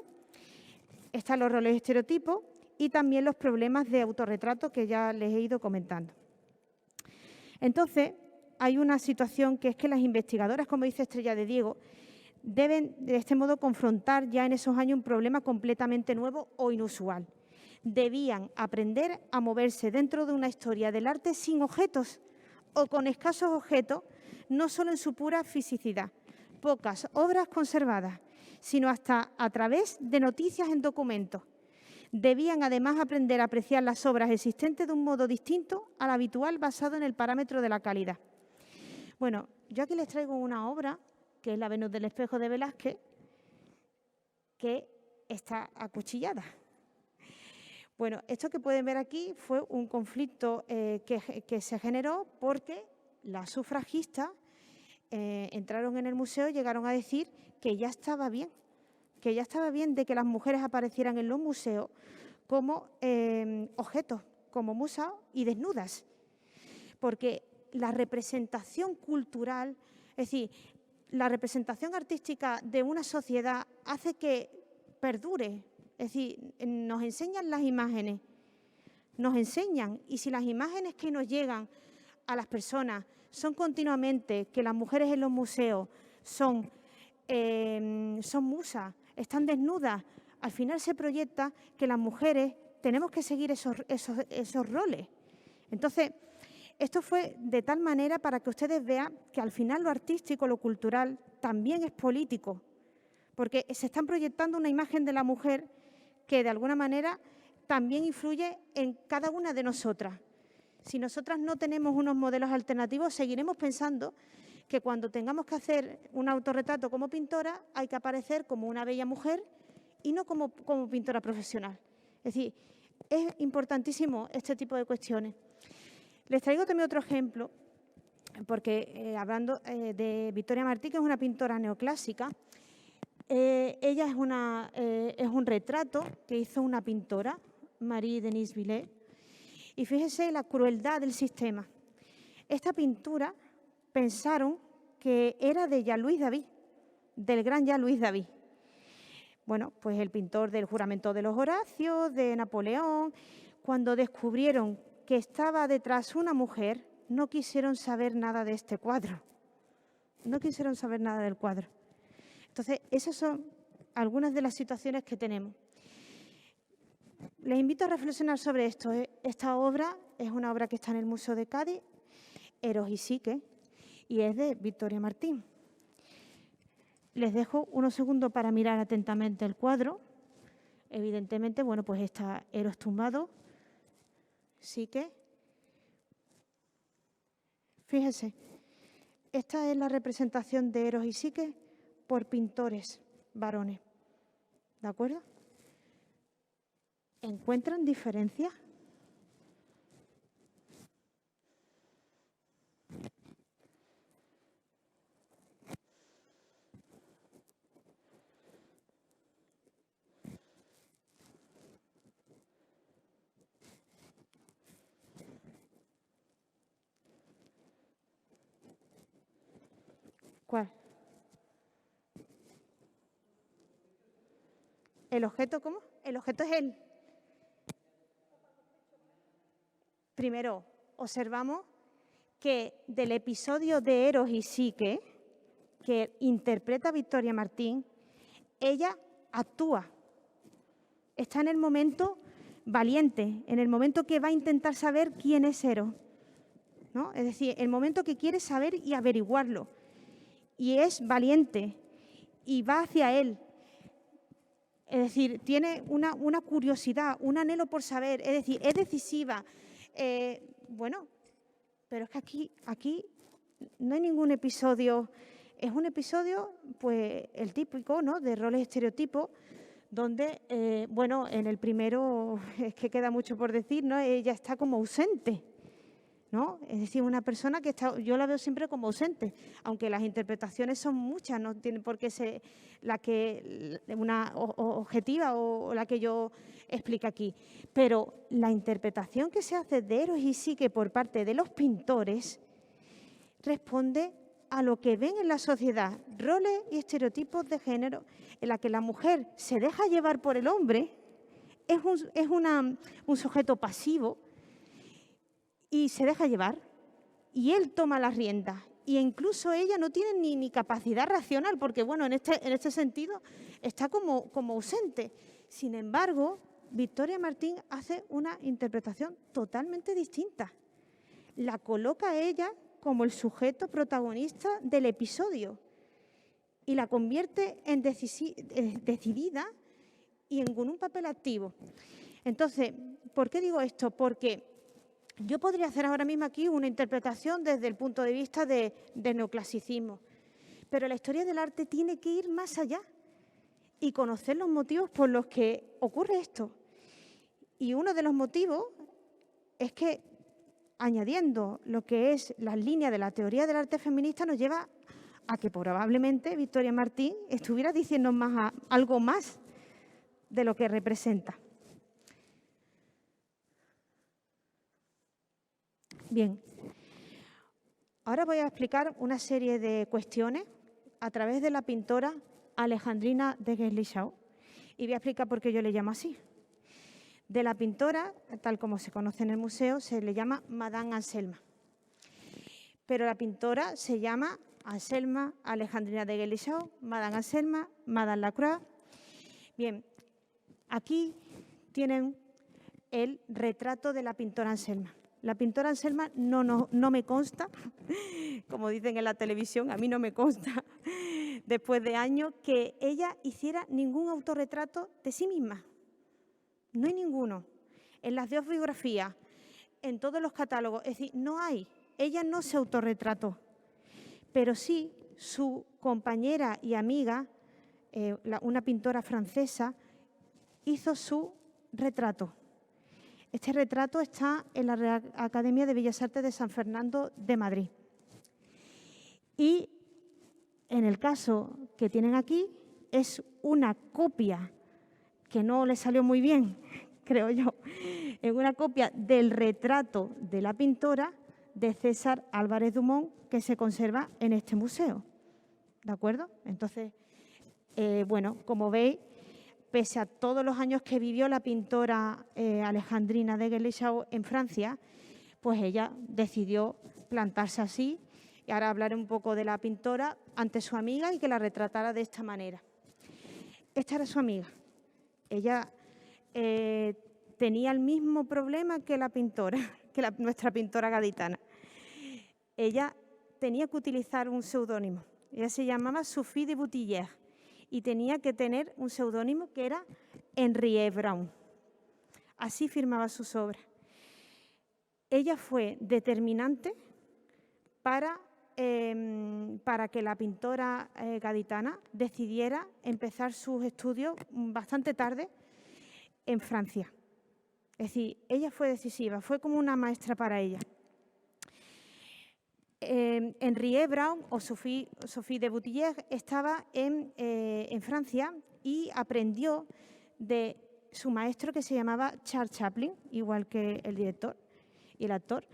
están los roles estereotipos y también los problemas de autorretrato que ya les he ido comentando. Entonces, hay una situación que es que las investigadoras, como dice Estrella de Diego, deben de este modo confrontar ya en esos años un problema completamente nuevo o inusual. Debían aprender a moverse dentro de una historia del arte sin objetos o con escasos objetos, no solo en su pura fisicidad, pocas obras conservadas, sino hasta a través de noticias en documentos. Debían además aprender a apreciar las obras existentes de un modo distinto al habitual basado en el parámetro de la calidad. Bueno, yo aquí les traigo una obra, que es la Venus del Espejo de Velázquez, que está acuchillada. Bueno, esto que pueden ver aquí fue un conflicto que se generó porque las sufragistas entraron en el museo y llegaron a decir que ya estaba bien de que las mujeres aparecieran en los museos como objetos, como musas y desnudas, porque la representación cultural, es decir, la representación artística de una sociedad hace que perdure, es decir, nos enseñan las imágenes, y si las imágenes que nos llegan a las personas son continuamente que las mujeres en los museos son musas, están desnudas, al final se proyecta que las mujeres tenemos que seguir esos roles. Entonces, esto fue de tal manera para que ustedes vean que al final lo artístico, lo cultural, también es político, porque se están proyectando una imagen de la mujer que de alguna manera también influye en cada una de nosotras. Si nosotras no tenemos unos modelos alternativos, seguiremos pensando que cuando tengamos que hacer un autorretrato como pintora hay que aparecer como una bella mujer y no como pintora profesional. Es decir, es importantísimo este tipo de cuestiones. Les traigo también otro ejemplo, porque hablando de Victoria Martí, que es una pintora neoclásica, ella es un retrato que hizo una pintora, Marie-Denise Villet, y fíjese la crueldad del sistema. Esta pintura pensaron que era de Jean-Louis David, del gran Jean-Louis David. Bueno, pues el pintor del Juramento de los Horacios, de Napoleón, cuando descubrieron que estaba detrás una mujer, no quisieron saber nada de este cuadro. No quisieron saber nada del cuadro. Entonces, esas son algunas de las situaciones que tenemos. Les invito a reflexionar sobre esto. Esta obra es una obra que está en el Museo de Cádiz, Eros y Psique, y es de Victoria Martín. Les dejo unos segundos para mirar atentamente el cuadro. Evidentemente, bueno, pues está Eros tumbado, Psique. Fíjense, esta es la representación de Eros y Psique por pintores varones. ¿De acuerdo? ¿Encuentran diferencias? ¿Cuál? ¿El objeto cómo? El objeto es él. Primero, observamos que del episodio de Eros y Psique, que interpreta Victoria Martín, ella actúa. Está en el momento valiente, en el momento que va a intentar saber quién es Eros, ¿no? Es decir, el momento que quiere saber y averiguarlo. Y es valiente y va hacia él. Es decir, tiene una curiosidad, un anhelo por saber, es decir, es decisiva. Bueno, pero es que aquí no hay ningún episodio. Es un episodio, pues, el típico, ¿no?, de roles estereotipos, donde, bueno, en el primero es que queda mucho por decir, ¿no? Ella está como ausente, ¿no? Es decir, una persona que está, yo la veo siempre como ausente, aunque las interpretaciones son muchas, no tiene por qué ser una objetiva o la que yo explico aquí. Pero la interpretación que se hace de Eros y Psique por parte de los pintores responde a lo que ven en la sociedad, roles y estereotipos de género en la que la mujer se deja llevar por el hombre, es un sujeto pasivo y se deja llevar, y él toma las riendas, e incluso ella no tiene ni capacidad racional, porque bueno, en este sentido está como ausente. Sin embargo, Victoria Martín hace una interpretación totalmente distinta. La coloca a ella como el sujeto protagonista del episodio y la convierte en decidida y con un papel activo. Entonces, ¿por qué digo esto? Porque yo podría hacer ahora mismo aquí una interpretación desde el punto de vista de neoclasicismo, pero la historia del arte tiene que ir más allá y conocer los motivos por los que ocurre esto. Y uno de los motivos es que, añadiendo lo que es las líneas de la teoría del arte feminista, nos lleva a que probablemente Victoria Martín estuviera diciendo algo más de lo que representa. Bien, ahora voy a explicar una serie de cuestiones a través de la pintora Alejandrina de Gerlichau y voy a explicar por qué yo le llamo así. De la pintora, tal como se conoce en el museo, se le llama Madame Anselma. Pero la pintora se llama Anselma Alejandrina de Gerlichau, Madame Anselma, Madame Lacroix. Bien, aquí tienen el retrato de la pintora Anselma. La pintora Anselma no me consta, como dicen en la televisión, a mí no me consta, después de años, que ella hiciera ningún autorretrato de sí misma. No hay ninguno. En las dos biografías, en todos los catálogos, es decir, no hay. Ella no se autorretrató, pero sí su compañera y amiga, una pintora francesa, hizo su retrato. Este retrato está en la Real Academia de Bellas Artes de San Fernando de Madrid. Y en el caso que tienen aquí, es una copia que no le salió muy bien, creo yo, es una copia del retrato de la pintora de César Álvarez Dumont que se conserva en este museo. ¿De acuerdo? Entonces, bueno, como veis, pese a todos los años que vivió la pintora Alejandrina de Gerlichau en Francia, pues ella decidió plantarse así. Y ahora hablaré un poco de la pintora ante su amiga y que la retratara de esta manera. Esta era su amiga. Ella tenía el mismo problema que la pintora, que nuestra pintora gaditana. Ella tenía que utilizar un seudónimo. Ella se llamaba Sophie de Boutillier y tenía que tener un seudónimo que era Henriette Braun. Así firmaba sus obras. Ella fue determinante para que la pintora gaditana decidiera empezar sus estudios bastante tarde en Francia. Es decir, ella fue decisiva, fue como una maestra para ella. Henriette Braun o Sophie de Boutillier estaba en Francia y aprendió de su maestro que se llamaba Charles Chaplin, igual que el director y el actor.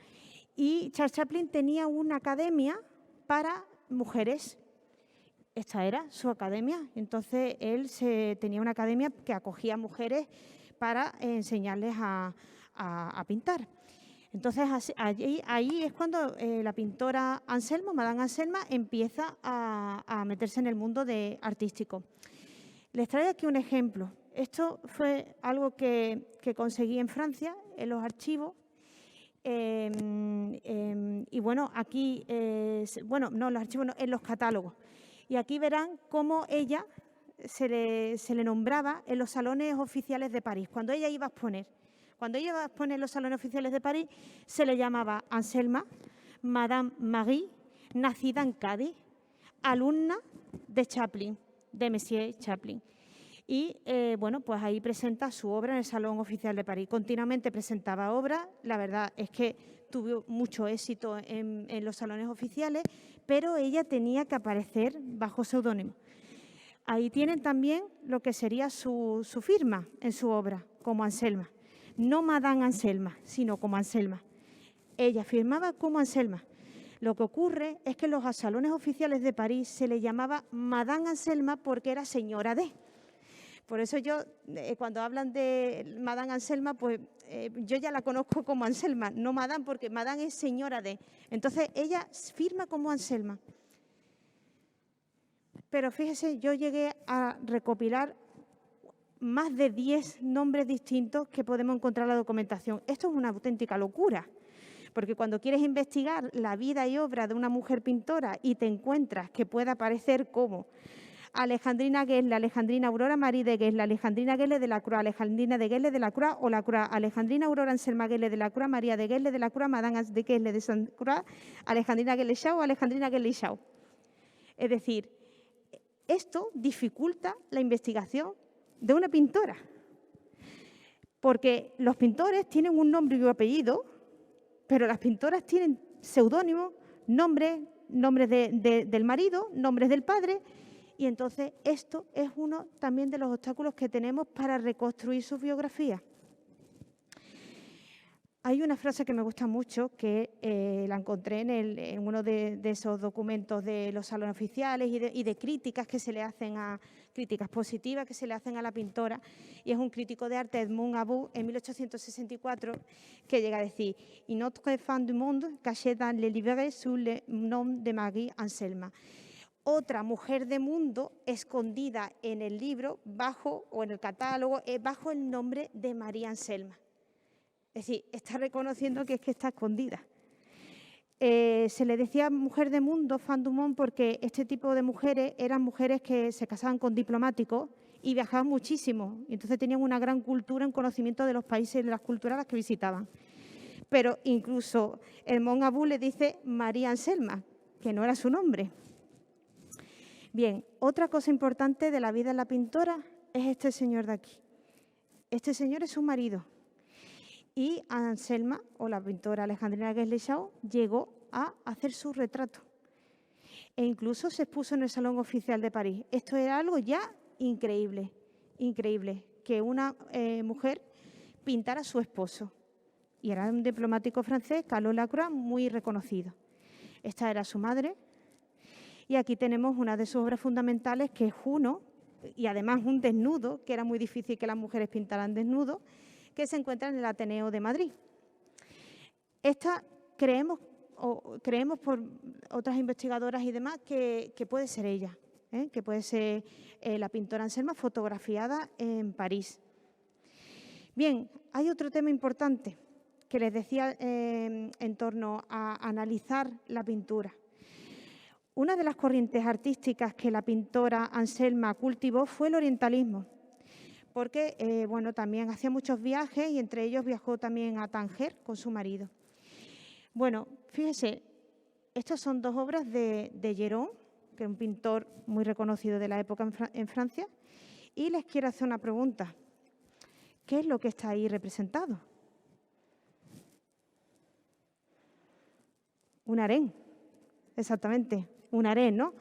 Y Charles Chaplin tenía una academia para mujeres esta era su academia. Entonces, él tenía una academia que acogía a mujeres para enseñarles a pintar. Entonces, ahí es cuando la pintora Anselma, Madame Anselma, empieza a meterse en el mundo artístico. Les traigo aquí un ejemplo. Esto fue algo que conseguí en Francia, en los archivos. Y bueno, aquí, los archivos no, en los catálogos. Y aquí verán cómo ella se le nombraba en los salones oficiales de París. Cuando ella iba a exponer los salones oficiales de París, se le llamaba Anselma, Madame Marie, nacida en Cádiz, alumna de Chaplin, de Monsieur Chaplin. Y, pues ahí presenta su obra en el Salón Oficial de París. Continuamente presentaba obras, la verdad es que tuvo mucho éxito en los salones oficiales, pero ella tenía que aparecer bajo seudónimo. Ahí tienen también lo que sería su firma en su obra, como Anselma. No Madame Anselma, sino como Anselma. Ella firmaba como Anselma. Lo que ocurre es que en los salones oficiales de París se le llamaba Madame Anselma porque era señora de. Por eso yo, cuando hablan de Madame Anselma, pues yo ya la conozco como Anselma, no Madame, porque Madame es señora de. Entonces, ella firma como Anselma. Pero fíjese, yo llegué a recopilar más de 10 nombres distintos que podemos encontrar en la documentación. Esto es una auténtica locura, porque cuando quieres investigar la vida y obra de una mujer pintora y te encuentras que puede aparecer como Alejandrina Guesle, Alejandrina Aurora Marie de Guesle, Alejandrina Guesle de la Croix, Alejandrina de Guesle de la Croix o la Croix, Alejandrina Aurora Anselma Guesle de la Croix, María de Guesle de la Croix, Madame de Guesle de San Croix, Alejandrina Guesle Chau o Alejandrina Guesle Chau. Es decir, esto dificulta la investigación de una pintora, porque los pintores tienen un nombre y un apellido, pero las pintoras tienen seudónimos, nombres del marido, nombres del padre, y entonces esto es uno también de los obstáculos que tenemos para reconstruir su biografía. Hay una frase que me gusta mucho, que la encontré en uno de esos documentos de los salones oficiales y de críticas que se le hacen críticas positivas que se le hacen a la pintora, y es un crítico de arte, Edmond About, en 1864, que llega a decir: «Une autre femme du monde cachée dans les librairies sous le nom de Marie Anselma». Otra mujer de mundo escondida en el libro o en el catálogo bajo el nombre de María Anselma. Es decir, está reconociendo que es que está escondida. Se le decía mujer de mundo, femme du monde, porque este tipo de mujeres eran mujeres que se casaban con diplomáticos y viajaban muchísimo. Y entonces tenían una gran cultura, un conocimiento de los países y de las culturas a las que visitaban. Pero incluso Edmond About le dice María Anselma, que no era su nombre. Bien, otra cosa importante de la vida de la pintora es este señor de aquí. Este señor es su marido. Y Anselma, o la pintora Alejandrina Guesle Chau, llegó a hacer su retrato. E incluso se expuso en el Salón Oficial de París. Esto era algo ya increíble, que una mujer pintara a su esposo. Y era un diplomático francés, Carlos Lacroix, muy reconocido. Esta era su madre. Y aquí tenemos una de sus obras fundamentales, que es Juno, y además un desnudo, que era muy difícil que las mujeres pintaran desnudo, que se encuentra en el Ateneo de Madrid. Esta creemos por otras investigadoras y demás que puede ser ella, que puede ser la pintora Anselma fotografiada en París. Bien, hay otro tema importante que les decía en torno a analizar la pintura. Una de las corrientes artísticas que la pintora Anselma cultivó fue el orientalismo, porque también hacía muchos viajes y entre ellos viajó también a Tánger con su marido. Bueno, fíjese, estas son dos obras de Gérôme, que es un pintor muy reconocido de la época en Francia, y les quiero hacer una pregunta. ¿Qué es lo que está ahí representado? Un harén, exactamente, un harén, ¿no?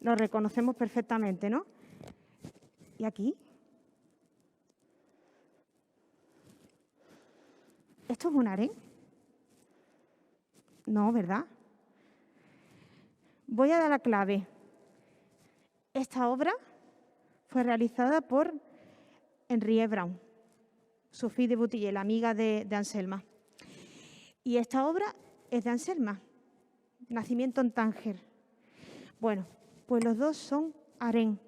Lo reconocemos perfectamente, ¿no? ¿Y aquí? ¿Esto es un harén? No, ¿verdad? Voy a dar la clave. Esta obra fue realizada por Henriette Braun, Sophie de Boutillier, la amiga de Anselma. Y esta obra es de Anselma, Nacimiento en Tánger. Bueno, pues los dos son harén.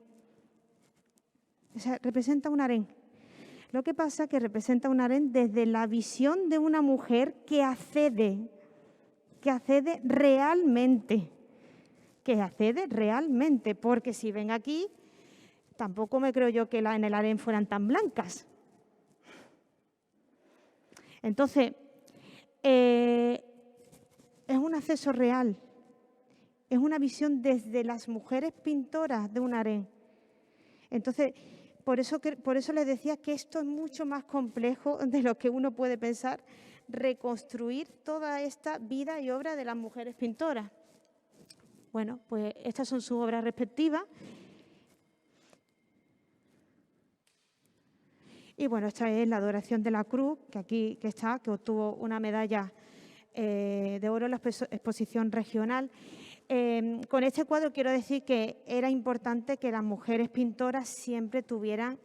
O sea, representa un harén. Lo que pasa es que representa un harén desde la visión de una mujer que accede realmente. Porque si ven aquí, tampoco me creo yo que en el harén fueran tan blancas. Entonces, es un acceso real, es una visión desde las mujeres pintoras de un harén. Entonces, por eso les decía que esto es mucho más complejo de lo que uno puede pensar, reconstruir toda esta vida y obra de las mujeres pintoras. Bueno, pues estas son sus obras respectivas. Y bueno, esta es la Adoración de la Cruz, que obtuvo una medalla de oro en la exposición regional. Con este cuadro quiero decir que era importante que las mujeres pintoras siempre tuvieran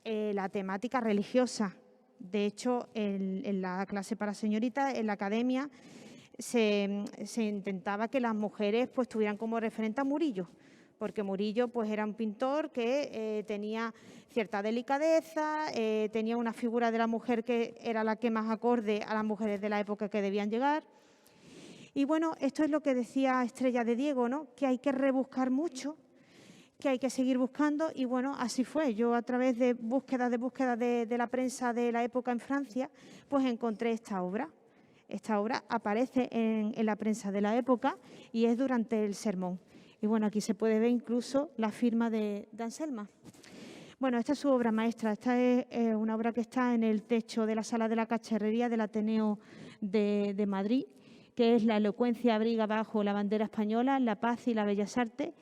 la temática religiosa. De hecho, en la clase para señoritas, en la academia, se intentaba que las mujeres pues tuvieran como referente a Murillo, porque Murillo pues era un pintor que tenía cierta delicadeza, tenía una figura de la mujer que era la que más acorde a las mujeres de la época que debían llegar. Y bueno, esto es lo que decía Estrella de Diego, ¿no? Que hay que rebuscar mucho, que hay que seguir buscando, y bueno, así fue. Yo a través de búsquedas de la prensa de la época en Francia, pues encontré esta obra. Esta obra aparece en la prensa de la época y es durante el sermón. Y bueno, aquí se puede ver incluso la firma de Anselma. Bueno, esta es su obra maestra. Esta es una obra que está en el techo de la Sala de la Cacharrería del Ateneo de Madrid, que es La elocuencia abriga bajo la bandera española, la paz y las bellas artes,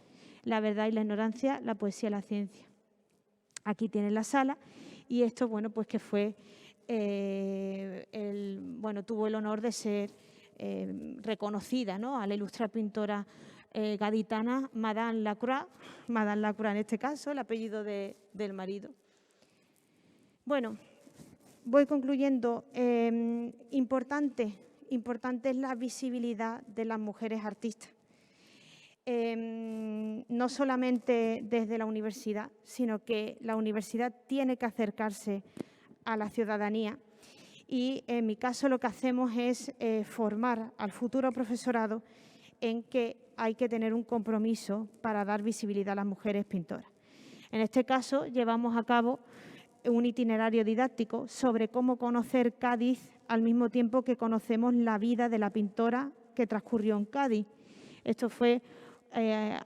la verdad y la ignorancia, la poesía y la ciencia. Aquí tienen la sala y esto, bueno, pues que fue, tuvo el honor de ser reconocida, ¿no?, a la ilustre pintora gaditana Madame Lacroix en este caso, el apellido del marido. Bueno, voy concluyendo. Importante es la visibilidad de las mujeres artistas. No solamente desde la universidad, sino que la universidad tiene que acercarse a la ciudadanía y en mi caso lo que hacemos es formar al futuro profesorado en que hay que tener un compromiso para dar visibilidad a las mujeres pintoras. En este caso llevamos a cabo un itinerario didáctico sobre cómo conocer Cádiz al mismo tiempo que conocemos la vida de la pintora que transcurrió en Cádiz. Esto fue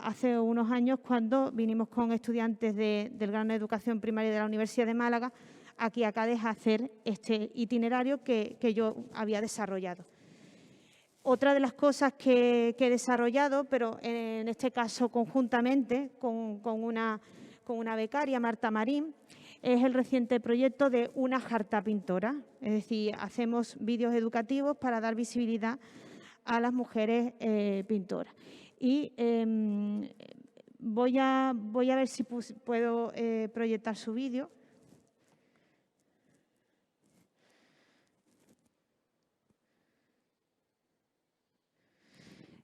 hace unos años cuando vinimos con estudiantes del grado de educación primaria de la Universidad de Málaga aquí a Cádiz a hacer este itinerario que yo había desarrollado. Otra de las cosas que he desarrollado, pero en este caso conjuntamente con una becaria, Marta Marín, es el reciente proyecto de Una jarta pintora. Es decir, hacemos vídeos educativos para dar visibilidad a las mujeres pintoras. Y voy a ver si puedo proyectar su vídeo.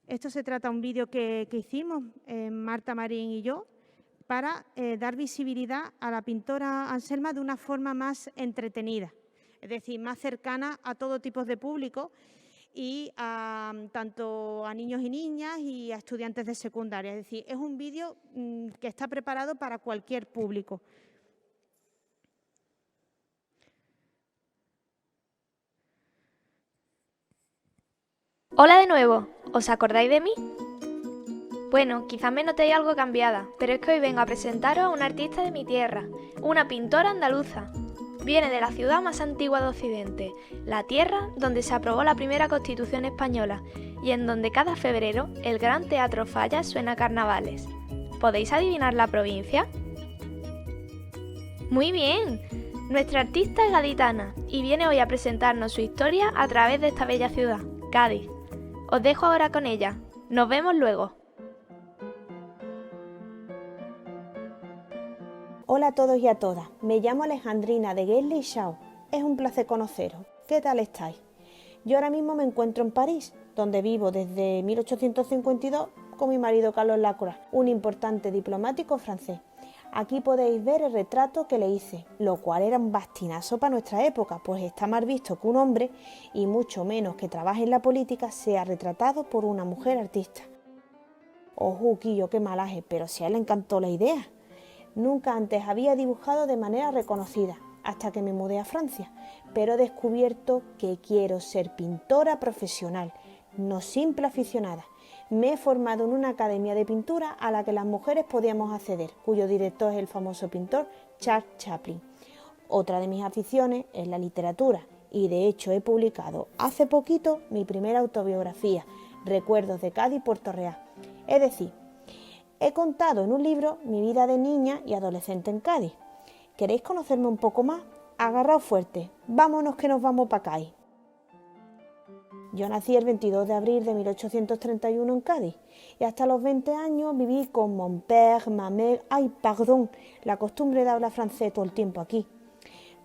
Esto se trata de un vídeo que hicimos Marta Marín y yo para dar visibilidad a la pintora Anselma de una forma más entretenida, es decir, más cercana a todo tipo de público y tanto a niños y niñas y a estudiantes de secundaria. Es decir, es un vídeo que está preparado para cualquier público. Hola de nuevo, ¿os acordáis de mí? Bueno, quizás me notéis algo cambiada, pero es que hoy vengo a presentaros a una artista de mi tierra, una pintora andaluza. Viene de la ciudad más antigua de Occidente, la tierra donde se aprobó la primera Constitución española y en donde cada febrero el Gran Teatro Falla suena carnavales. ¿Podéis adivinar la provincia? ¡Muy bien! Nuestra artista es gaditana y viene hoy a presentarnos su historia a través de esta bella ciudad, Cádiz. Os dejo ahora con ella. Nos vemos luego. Hola a todos y a todas, me llamo Alejandrina de Guesle y Shaw. Es un placer conoceros. ¿Qué tal estáis? Yo ahora mismo me encuentro en París, donde vivo desde 1852 con mi marido Carlos Lacroix, un importante diplomático francés. Aquí podéis ver el retrato que le hice, lo cual era un bastinazo para nuestra época, pues está mal visto que un hombre, y mucho menos que trabaje en la política, sea retratado por una mujer artista. Ojo, Quillo, qué malaje, pero si a él le encantó la idea. Nunca antes había dibujado de manera reconocida, hasta que me mudé a Francia, pero he descubierto que quiero ser pintora profesional, no simple aficionada. Me he formado en una academia de pintura a la que las mujeres podíamos acceder, cuyo director es el famoso pintor Charles Chaplin. Otra de mis aficiones es la literatura y de hecho he publicado hace poquito mi primera autobiografía, Recuerdos de Cádiz y Puerto Real. Es decir, he contado en un libro mi vida de niña y adolescente en Cádiz. ¿Queréis conocerme un poco más? Agarraos fuerte, vámonos que nos vamos para Cádiz. Yo nací el 22 de abril de 1831 en Cádiz y hasta los 20 años viví con mon père, ma mère, la costumbre de hablar francés todo el tiempo aquí.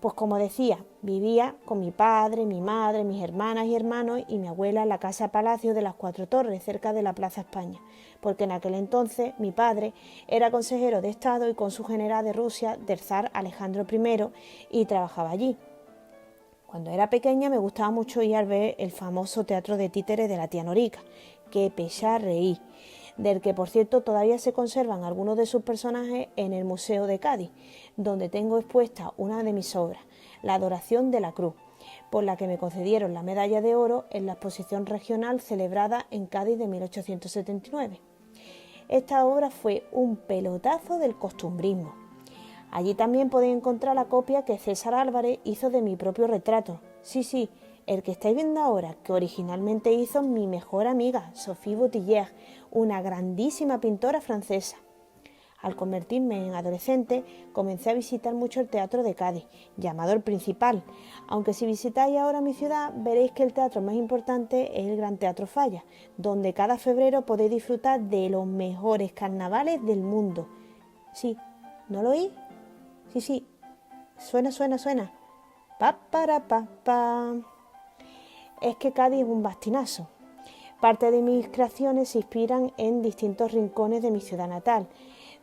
Pues como decía, vivía con mi padre, mi madre, mis hermanas y hermanos y mi abuela en la casa Palacio de las Cuatro Torres, cerca de la Plaza España, porque en aquel entonces mi padre era consejero de Estado y cónsul general de Rusia del zar Alejandro I y trabajaba allí. Cuando era pequeña me gustaba mucho ir a ver el famoso teatro de títeres de la tía Norica, que pechá reí, del que por cierto todavía se conservan algunos de sus personajes en el Museo de Cádiz, donde tengo expuesta una de mis obras, La Adoración de la Cruz, por la que me concedieron la medalla de oro en la exposición regional celebrada en Cádiz de 1879. Esta obra fue un pelotazo del costumbrismo. Allí también podéis encontrar la copia que César Álvarez hizo de mi propio retrato. Sí, el que estáis viendo ahora, que originalmente hizo mi mejor amiga, Sophie Boutillier, una grandísima pintora francesa. Al convertirme en adolescente, comencé a visitar mucho el Teatro de Cádiz, llamado el Principal, aunque si visitáis ahora mi ciudad veréis que el teatro más importante es el Gran Teatro Falla, donde cada febrero podéis disfrutar de los mejores carnavales del mundo. Sí, ¿no lo oís? Sí, suena. Pa, para, pa. Es que Cádiz es un bastinazo. Parte de mis creaciones se inspiran en distintos rincones de mi ciudad natal,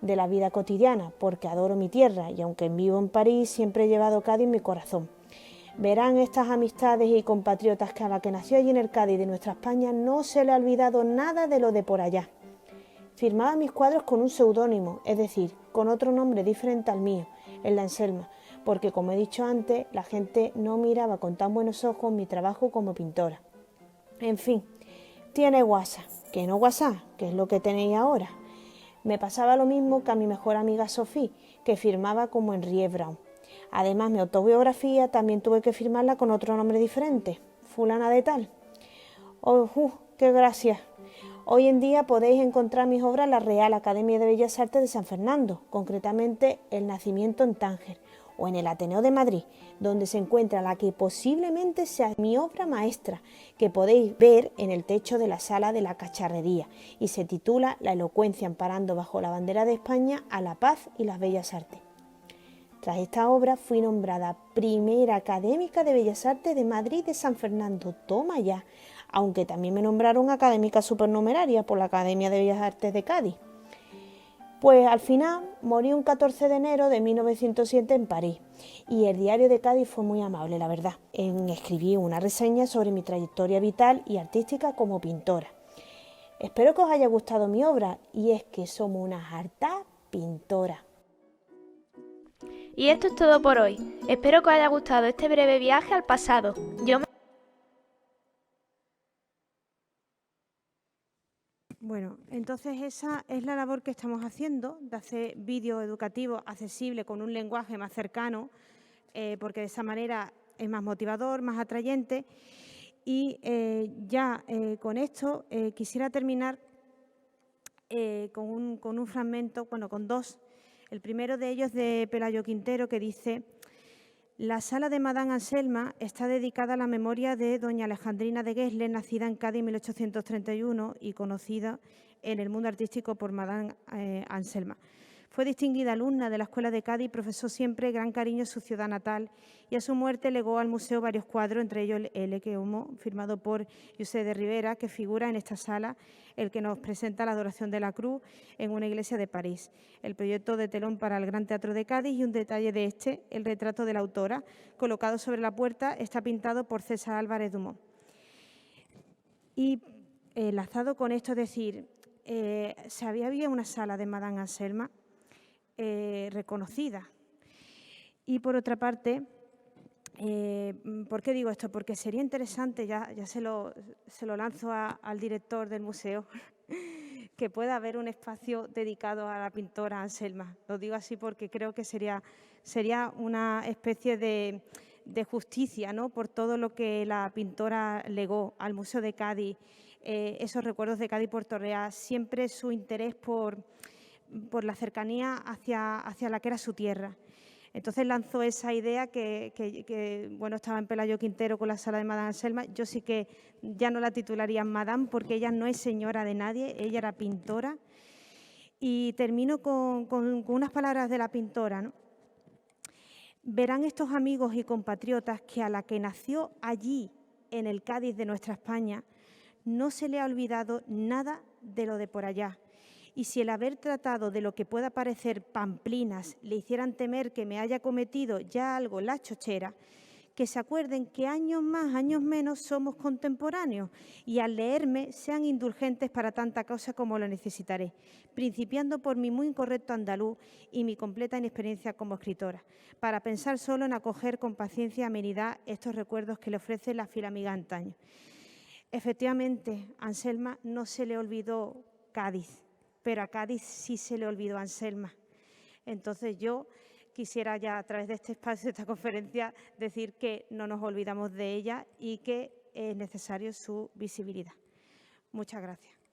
de la vida cotidiana, porque adoro mi tierra y aunque vivo en París, siempre he llevado Cádiz en mi corazón. Verán estas amistades y compatriotas que a la que nació allí en el Cádiz de nuestra España no se le ha olvidado nada de lo de por allá. Firmaba mis cuadros con un seudónimo, es decir, con otro nombre diferente al mío, el de Anselma, porque como he dicho antes, la gente no miraba con tan buenos ojos mi trabajo como pintora. En fin, tiene WhatsApp, que no WhatsApp, que es lo que tenéis ahora. Me pasaba lo mismo que a mi mejor amiga Sophie, que firmaba como Henriette Brown. Además, mi autobiografía también tuve que firmarla con otro nombre diferente, fulana de tal. ¡Qué gracia! Hoy en día podéis encontrar mis obras en la Real Academia de Bellas Artes de San Fernando, concretamente El Nacimiento en Tánger, o en el Ateneo de Madrid, donde se encuentra la que posiblemente sea mi obra maestra, que podéis ver en el techo de la Sala de la Cacharrería, y se titula La elocuencia amparando bajo la bandera de España a la paz y las bellas artes. Tras esta obra fui nombrada primera académica de Bellas Artes de Madrid de San Fernando, toma ya, aunque también me nombraron académica supernumeraria por la Academia de Bellas Artes de Cádiz. Pues al final morí un 14 de enero de 1907 en París y el Diario de Cádiz fue muy amable, la verdad, en escribir una reseña sobre mi trayectoria vital y artística como pintora. Espero que os haya gustado mi obra y es que somos unas hartas pintoras. Y esto es todo por hoy. Espero que os haya gustado este breve viaje al pasado. Bueno, entonces esa es la labor que estamos haciendo, de hacer vídeos educativos accesibles con un lenguaje más cercano, porque de esa manera es más motivador, más atrayente. Y con esto quisiera terminar con un fragmento, con dos. El primero de ellos de Pelayo Quintero, que dice: la sala de Madame Anselma está dedicada a la memoria de doña Alejandrina de Guesle, nacida en Cádiz en 1831 y conocida en el mundo artístico por Madame Anselma. Fue distinguida alumna de la Escuela de Cádiz y profesó siempre gran cariño a su ciudad natal, y a su muerte legó al museo varios cuadros, entre ellos el Ecce Homo, firmado por José de Rivera, que figura en esta sala, el que nos presenta la Adoración de la Cruz en una iglesia de París, el proyecto de telón para el Gran Teatro de Cádiz, y un detalle de este, el retrato de la autora, colocado sobre la puerta, está pintado por César Álvarez Dumont. Y enlazado con esto, es decir, había una sala de Madame Anselma reconocida. Y por otra parte, ¿por qué digo esto? Porque sería interesante, ya se lo lanzo al director del museo, que pueda haber un espacio dedicado a la pintora Anselma. Lo digo así porque creo que sería una especie de justicia, ¿no?, por todo lo que la pintora legó al Museo de Cádiz, esos recuerdos de Cádiz y Puerto Real, siempre su interés por la cercanía hacia la que era su tierra. Entonces lanzó esa idea que bueno, estaba en Pelayo Quintero con la sala de Madame Anselma. Yo sí que ya no la titularía Madame, porque ella no es señora de nadie, ella era pintora. Y termino con unas palabras de la pintora, ¿no? Verán estos amigos y compatriotas que a la que nació allí, en el Cádiz de nuestra España, no se le ha olvidado nada de lo de por allá. Y si el haber tratado de lo que pueda parecer pamplinas le hicieran temer que me haya cometido ya algo la chochera, que se acuerden que años más, años menos somos contemporáneos, y al leerme sean indulgentes para tanta cosa como lo necesitaré, principiando por mi muy incorrecto andaluz y mi completa inexperiencia como escritora, para pensar solo en acoger con paciencia y amenidad estos recuerdos que le ofrece la fiel amiga antaño. Efectivamente, a Anselma no se le olvidó Cádiz, pero a Cádiz sí se le olvidó a Anselma. Entonces yo quisiera ya, a través de este espacio, de esta conferencia, decir que no nos olvidamos de ella y que es necesario su visibilidad. Muchas gracias.